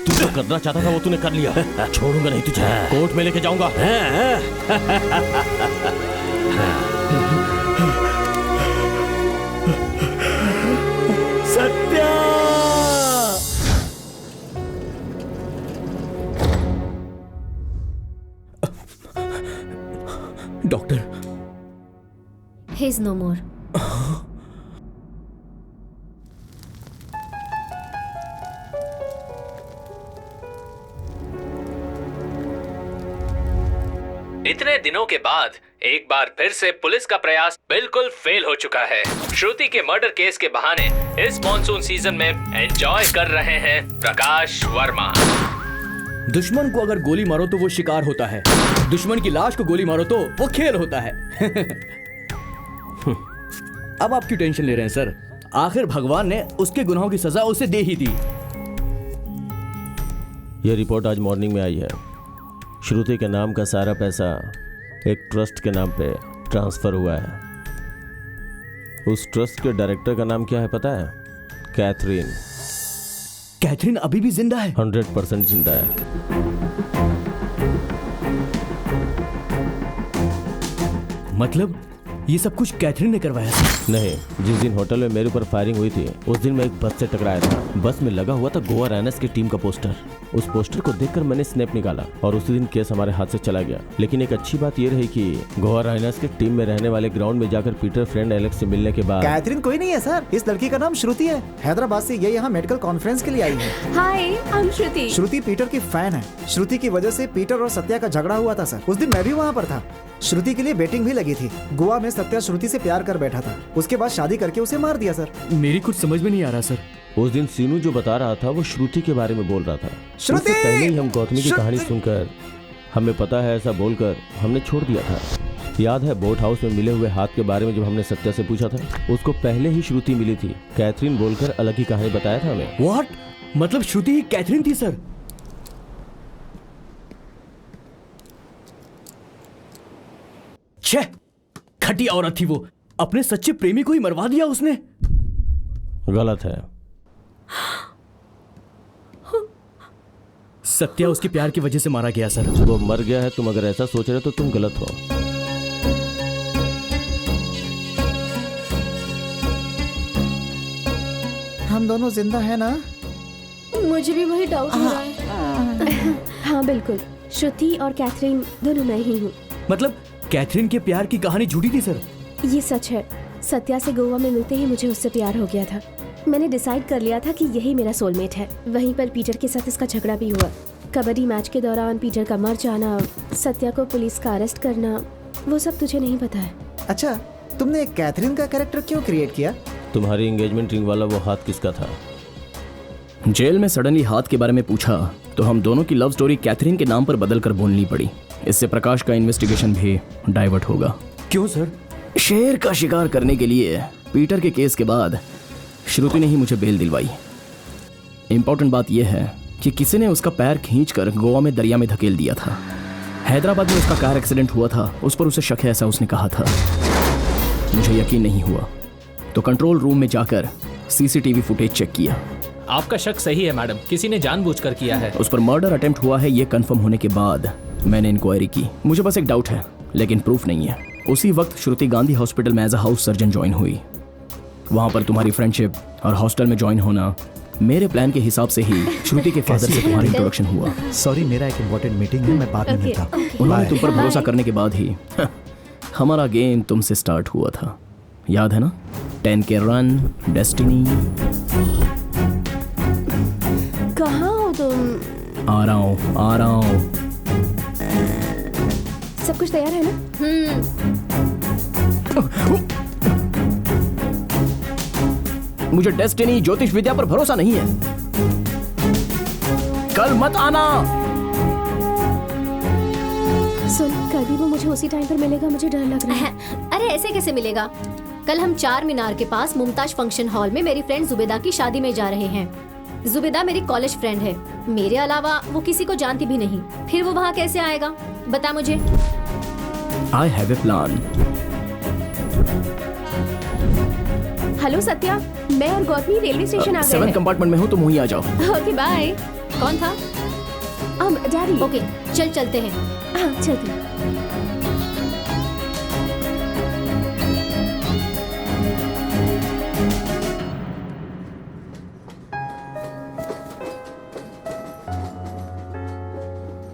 तू जो करना चाहता था वो तूने कर लिया। छोड़ूंगा नहीं तुझे, कोर्ट में लेके जाऊंगा। Satya! Doctor, He is no more. इतने दिनों के बाद एक बार फिर से पुलिस का प्रयास बिल्कुल फेल हो चुका है। श्रुति के मर्डर केस के बहाने इस मॉनसून सीजन में एंजॉय कर रहे हैं प्रकाश वर्मा। दुश्मन को अगर गोली मारो तो वो शिकार होता है, दुश्मन की लाश को गोली मारो तो वो खेल होता है। अब आप क्यों टेंशन ले रहे हैं सर? आखिर भगवान ने उसके गुनाहों की सजा उसे दे ही दी। यह रिपोर्ट आज मॉर्निंग में आई है। श्रुति के नाम का सारा पैसा एक ट्रस्ट के नाम पे ट्रांसफर हुआ है। उस ट्रस्ट के डायरेक्टर का नाम क्या है पता है? कैथरीन। कैथरीन अभी भी जिंदा है? 100% जिंदा है। मतलब ये सब कुछ कैथरीन ने करवाया था? नहीं, जिस दिन होटल में मेरे ऊपर फायरिंग हुई थी उस दिन मैं एक बस से टकराया था। बस में लगा हुआ था गोवा राइनर्स की टीम का पोस्टर। उस पोस्टर को देखकर मैंने स्नैप निकाला और उसी दिन केस हमारे हाथ से चला गया। लेकिन एक अच्छी बात ये रही कि गोवा राइनर्स की टीम में रहने वाले ग्राउंड में जाकर पीटर फ्रेंड एलेक्स से मिलने के बाद। कैथरीन कोई नहीं है सर, इस लड़की का नाम श्रुति है। हैदराबाद से ये यहाँ मेडिकल कॉन्फ्रेंस के लिए आई है। Hi, I am Shruti. Shruti Peter की फैन है। श्रुति की वजह से पीटर और सत्या का झगड़ा हुआ था सर। उस दिन मैं भी वहाँ पर था। श्रुति के लिए बेटिंग भी लगी थी। गोवा में सत्या श्रुति से प्यार कर बैठा था, उसके बाद शादी करके उसे मार दिया सर। मेरी कुछ समझ में नहीं आ रहा सर। उस दिन सीनू जो बता रहा था वो श्रुति के बारे में बोल रहा था। उससे पहले ही हम गौतमी की कहानी सुनकर हमें पता है ऐसा बोलकर हमने छोड़ दिया था। याद है बोट हाउस में मिले हुए हाथ के बारे में जब हमने सत्या से पूछा था, उसको पहले ही श्रुति मिली थी। कैथरीन बोलकर अलग ही कहानी बताया था हमें। व्हाट? मतलब श्रुति ही कैथरीन थी सर? छे, घटिया औरत थी वो। अपने सच्चे प्रेमी को ही मरवा दिया उसने। गलत है। सत्या उसके प्यार की वजह से मारा गया सर। वो मर गया है, तुम अगर ऐसा सोच रहे हो तो तुम गलत हो। हम दोनों जिंदा है ना? मुझे भी वही डाउट हो रहा है। हाँ बिल्कुल, श्रुति और कैथरीन दोनों मैं ही हूँ। मतलब कैथरीन के प्यार की कहानी झूठी थी सर? ये सच है। सत्या से गोवा में मिलते ही मुझे उससे प्यार हो गया था। मैंने डिसाइड कर लिया था कि यही मेरा सोलमेट है। वहीं पर पीटर के साथ इसका झगड़ा भी हुआ। कबड्डी मैच के दौरान पीटर का मर जाना, सत्या को पुलिस का अरेस्ट करना, वो सब तुझे नहीं पता है। अच्छा, तुमने कैथरीन का कैरेक्टर क्यों क्रिएट किया? तुम्हारी एंगेजमेंट रिंग वाला वो हाथ किसका था? जेल में सडनली हाथ के बारे में पूछा तो हम दोनों की लव स्टोरी कैथरीन के नाम पर बदल कर बोलनी पड़ी। इससे प्रकाश का इन्वेस्टिगेशन भी डाइवर्ट होगा। क्यों सर? शेर का शिकार करने के लिए पीटर के केस के बाद श्रुति ने ही मुझे बेल दिलवाई। इंपॉर्टेंट बात यह है कि किसी ने उसका पैर खींचकर गोवा में दरिया में धकेल दिया था। हैदराबाद में उसका कार एक्सीडेंट हुआ था, उस पर उसे शक है ऐसा उसने कहा था। मुझे यकीन नहीं हुआ तो कंट्रोल रूम में जाकर सीसीटीवी फुटेज चेक किया। आपका शक सही है मैडम, किसी ने जानबूझकर किया है। उस पर मर्डर अटेम्प्ट हुआ है ये कंफर्म होने के बाद मैंने इंक्वायरी की। मुझे बस एक डाउट है लेकिन प्रूफ नहीं है। उसी वक्त श्रुति गांधी हॉस्पिटल में as a house surgeon join हुई। वहां पर तुम्हारी फ्रेंडशिप और हॉस्टल में ज्वाइन होना, मेरे प्लान के हिसाब से ही श्रुति के फादर से तुम्हारा इंट्रोडक्शन हुआ। सॉरी, मेरा एक इम्पोर्टेंट मीटिंग है, मैं बाद में मिलता हूं। उन्होंने तुम पर भरोसा करने के बाद ही हमारा गेम तुमसे स्टार्ट हुआ था, याद है ना? 10 के रन, डेस्टिनी। कहाँ हो तुम? आ रहा हूँ। सब कुछ तैयार है ना? मुझे डेस्टिनी ज्योतिष विद्या पर भरोसा नहीं है। कल मत आना। सुन, कल भी वो मुझे उसी टाइम पर मिलेगा, मुझे डर लग रहा है। अरे ऐसे कैसे मिलेगा? कल हम 4 मीनार के पास मुमताज फंक्शन हॉल में मेरी फ्रेंड जुबेदा की शादी में जा रहे हैं। जुबेदा मेरी कॉलेज फ्रेंड है, मेरे अलावा वो किसी को जानती भी नहीं। फिर वो वहाँ कैसे आएगा बता मुझे। I have a plan. Hello Satya, मैं और गौतमी रेलवे स्टेशन आ गए 7 हैं। कंपार्टमेंट में हूँ, तुम वहीं आ जाओ। Okay bye. कौन था? डैडी। ओके चल चलते हैं। हाँ चलते हैं।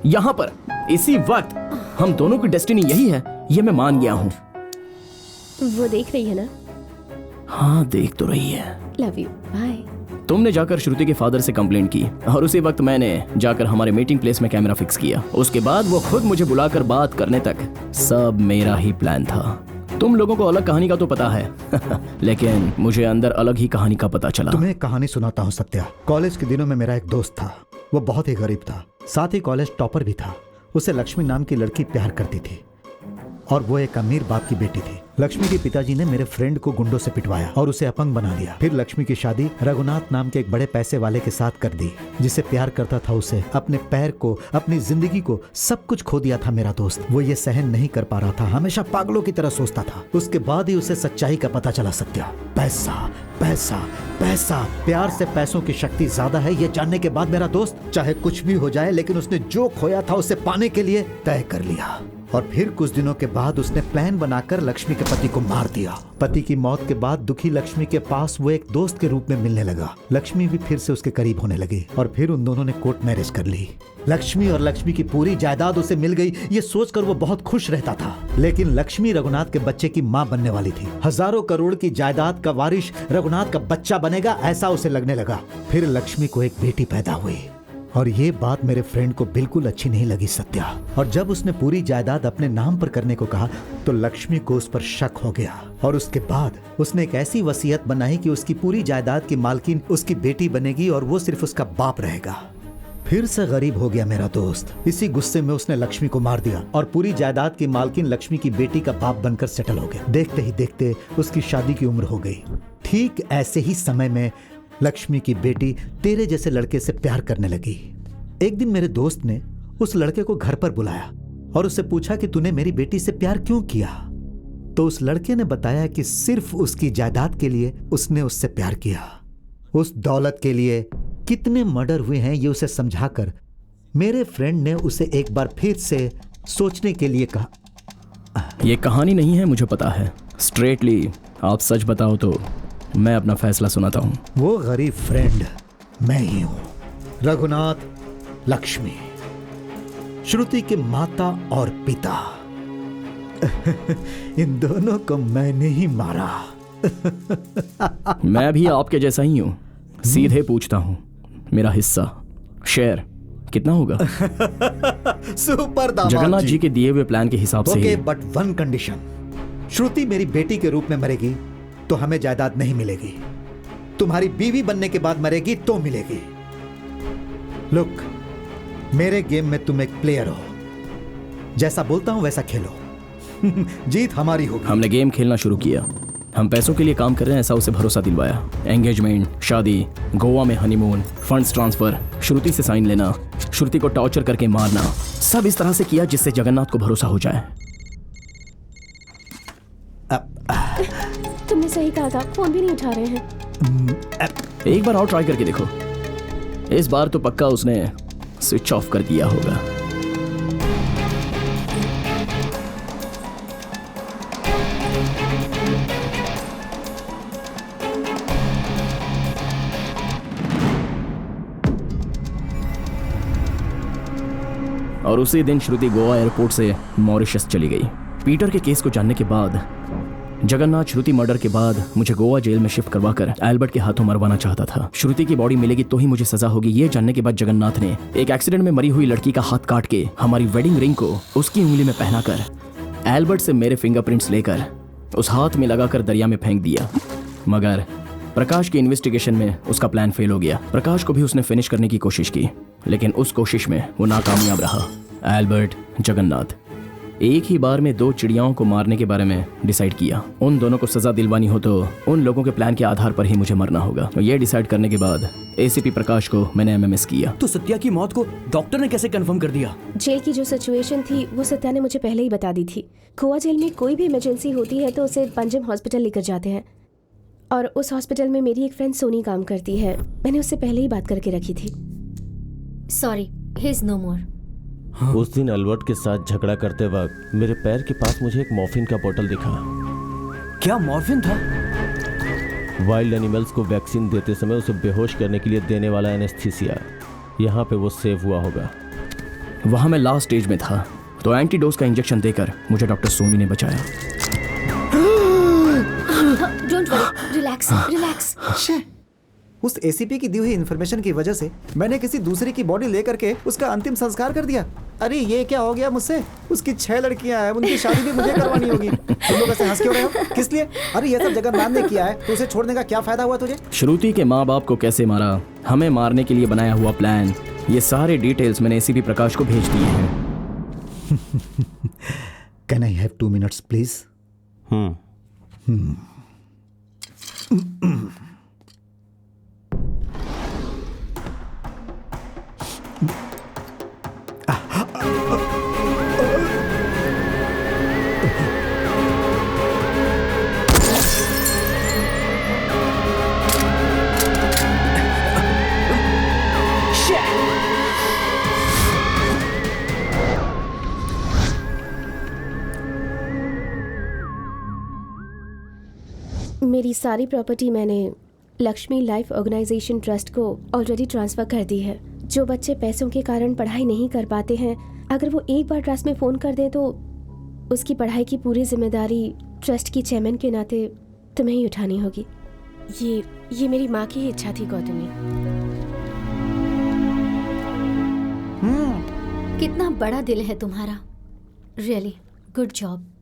यहाँ पर इसी वक्त हम दोनों की डेस्टिनी यही है, ये मैं मान गया हूँ। वो देख रही है ना? हाँ देख तो रही है। Love you, bye. तुमने जाकर श्रुति के फादर से कंप्लेंट की और उसी वक्त मैंने जाकर हमारे मीटिंग प्लेस में कैमरा फिक्स किया। उसके बाद वो खुद मुझे बुलाकर बात करने तक सब मेरा ही प्लान था। तुम लोगों को अलग कहानी का तो पता है लेकिन मुझे अंदर अलग ही कहानी का पता चला। तुम्हें एक कहानी सुनाता हूँ सत्या। कॉलेज के दिनों में मेरा एक दोस्त था, वो बहुत ही गरीब था, साथ ही कॉलेज टॉपर भी था। उसे लक्ष्मी नाम की लड़की प्यार करती थी और वो एक अमीर बाप की बेटी थी। लक्ष्मी के पिताजी ने मेरे फ्रेंड को गुंडों से पिटवाया और उसे अपंग बना दिया। फिर लक्ष्मी की शादी रघुनाथ नाम के एक बड़े पैसे वाले के साथ कर दी, जिसे प्यार करता था उसे, अपने पैर को, अपनी जिंदगी को, सब कुछ खो दिया था मेरा दोस्त। वो ये सहन नहीं कर पा रहा था, हमेशा पागलों की तरह सोचता था। उसके बाद ही उसे सच्चाई का पता चला सत्या। पैसा पैसा पैसा, प्यार से पैसों की शक्ति ज्यादा है, ये जानने के बाद मेरा दोस्त चाहे कुछ भी हो जाए लेकिन उसने जो खोया था उसे पाने के लिए तय कर लिया। और फिर कुछ दिनों के बाद उसने प्लान बनाकर लक्ष्मी के पति को मार दिया। पति की मौत के बाद दुखी लक्ष्मी के पास वो एक दोस्त के रूप में मिलने लगा। लक्ष्मी भी फिर से उसके करीब होने लगी और फिर उन दोनों ने कोर्ट मैरिज कर ली। लक्ष्मी और लक्ष्मी की पूरी जायदाद उसे मिल गई, ये सोचकर वो बहुत खुश रहता था। लेकिन लक्ष्मी रघुनाथ के बच्चे की माँ बनने वाली थी। हजारों करोड़ की जायदाद का वारिस रघुनाथ का बच्चा बनेगा, ऐसा उसे लगने लगा। फिर लक्ष्मी को एक बेटी पैदा हुई और ये बात मेरे फ्रेंड को बिल्कुल अच्छी नहीं लगी सत्या। और जब उसने पूरी जायदाद अपने नाम पर करने को कहा तो लक्ष्मी को उस पर शक हो गया और उसके बाद उसने एक ऐसी वसीयत बनाई कि उसकी पूरी जायदाद की मालकिन उसकी बेटी बनेगी और वो सिर्फ उसका बाप रहेगा। फिर से गरीब हो गया मेरा दोस्त। इसी गुस्से में उसने लक्ष्मी को मार दिया और पूरी जायदाद की मालकिन लक्ष्मी की बेटी का बाप बनकर सेटल हो गया। देखते ही देखते उसकी शादी की उम्र हो गई। ठीक ऐसे ही समय में लक्ष्मी की बेटी तेरे जैसे लड़के से प्यार करने लगी। एक दिन मेरे दोस्त ने उस लड़के को घर पर बुलाया और उससे पूछा कि तूने मेरी बेटी से प्यार क्यों किया। तो उस लड़के ने बताया कि सिर्फ उसकी जायदाद के लिए उसने उससे प्यार किया। उस दौलत के लिए कितने मर्डर हुए हैं ये उसे समझाकर मेरे फ्रेंड ने उसे एक बार फिर से सोचने के लिए कहा। ये कहानी नहीं है, मुझे पता है। स्ट्रेटली आप सच बताओ तो मैं अपना फैसला सुनाता हूँ। वो गरीब फ्रेंड मैं ही हूँ, रघुनाथ, लक्ष्मी, श्रुति के माता और पिता। इन दोनों को मैंने ही मारा। मैं भी आपके जैसा ही हूँ। सीधे पूछता हूँ, मेरा हिस्सा शेयर कितना होगा? सुपर दामाद जगन्नाथ जी के दिए हुए प्लान के हिसाब से। Okay, but one condition. Shruti मेरी बेटी के रूप में मरेगी तो हमें जायदाद नहीं मिलेगी। तुम्हारी बीवी बनने के बाद मरेगी तो मिलेगी। लुक, मेरे गेम में तुम एक प्लेयर हो, जैसा बोलता हूं वैसा खेलो। जीत हमारी होगी। हमने गेम खेलना शुरू किया। हम पैसों के लिए काम कर रहे हैं ऐसा उसे भरोसा दिलवाया। एंगेजमेंट, शादी, गोवा में हनीमून, फंड्स ट्रांसफर, श्रुति से साइन लेना, श्रुति को टॉर्चर करके मारना, सब इस तरह से किया जिससे जगन्नाथ को भरोसा हो जाए। तुमने सही कहा था, फोन भी नहीं उठा रहे हैं। एक बार और ट्राई करके देखो। इस बार तो पक्का उसने स्विच ऑफ कर दिया होगा। और उसी दिन श्रुति गोवा एयरपोर्ट से मॉरिशस चली गई। पीटर के केस को जानने के बाद जगन्नाथ श्रुति मर्डर के बाद मुझे गोवा जेल में शिफ्ट करवाकर एल्बर्ट के हाथों मरवाना चाहता था। श्रुति की बॉडी मिलेगी तो ही मुझे सजा होगी, ये जानने के बाद जगन्नाथ ने एक एक्सीडेंट में मरी हुई लड़की का हाथ काट के हमारी वेडिंग रिंग को उसकी उंगली में पहनाकर एल्बर्ट से मेरे फिंगरप्रिंट्स लेकर उस हाथ में लगाकर दरिया में फेंक दिया। मगर प्रकाश की इन्वेस्टिगेशन में उसका प्लान फेल हो गया। प्रकाश को भी उसने फिनिश करने की कोशिश की लेकिन उस कोशिश में वो नाकामयाब रहा। एल्बर्ट, जगन्नाथ, एक ही बार में 2 चिड़ियाओं को मारने के बारे में डिसाइड किया। उन दोनों को सजा दिलवानी हो तो उन लोगों के प्लान के आधार पर ही मुझे मरना होगा। ये डिसाइड करने के बाद एसीपी प्रकाश को मैंने एमएमएस किया। तो सत्या की मौत को डॉक्टर ने कैसे कंफर्म कर दिया? जेल की जो सिचुएशन थी वो सत्या ने मुझे पहले ही बता दी थी। गोवा जेल में कोई भी इमरजेंसी होती है तो उसे पंजम हॉस्पिटल लेकर जाते हैं, और उस हॉस्पिटल में मेरी एक फ्रेंड सोनी काम करती है। मैंने उससे पहले ही बात करके रखी थी। सॉरी, ही इज नो मोर। उस दिन अल्बर्ट के साथ झगड़ा करते वक्त मेरे पैर के पास मुझे एक मॉर्फिन का बोतल दिखा। क्या मॉर्फिन था? वाइल्ड एनिमल्स को वैक्सीन देते समय उसे बेहोश करने के लिए देने वाला एनेस्थीसिया। यहाँ पे वो सेव हुआ होगा। वहाँ मैं लास्ट स्टेज में था, तो एंटीडोज का इंजेक्शन देकर मुझे डॉक्टर सोनी ने बचाया। Don't worry, relax relax. उस एसीपी की दी हुई इन्फॉर्मेशन की वजह से मैंने किसी दूसरे की बॉडी लेकर के उसका अंतिम संस्कार कर दिया। अरे ये क्या हो गया मुझसे? उसकी 6 लड़कियां हैं, उनकी शादी भी मुझे करवानी होगी। तुम लोग ऐसे हंस क्यों रहे हो? किस लिए? अरे ये सब जगन्नाथ ने किया है तो उसे छोड़ने का क्या फायदा हुआ तुझे? श्रुति के माँ बाप को कैसे मारा, हमें मारने के लिए बनाया हुआ प्लान, ये सारे डिटेल्स मैंने एसीपी प्रकाश को भेज दिए हैं। Can I have 2 minutes please? मेरी सारी प्रॉपर्टी मैंने लक्ष्मी लाइफ ऑर्गेनाइजेशन ट्रस्ट को ऑलरेडी ट्रांसफ़र कर दी है। जो बच्चे पैसों के कारण पढ़ाई नहीं कर पाते हैं, अगर वो एक बार ट्रस्ट में फ़ोन कर दें तो उसकी पढ़ाई की पूरी जिम्मेदारी ट्रस्ट की चेयरमैन के नाते तुम्हें ही उठानी होगी। ये मेरी माँ की ही इच्छा थी गौतमी। कितना बड़ा दिल है तुम्हारा, रियली गुड जॉब।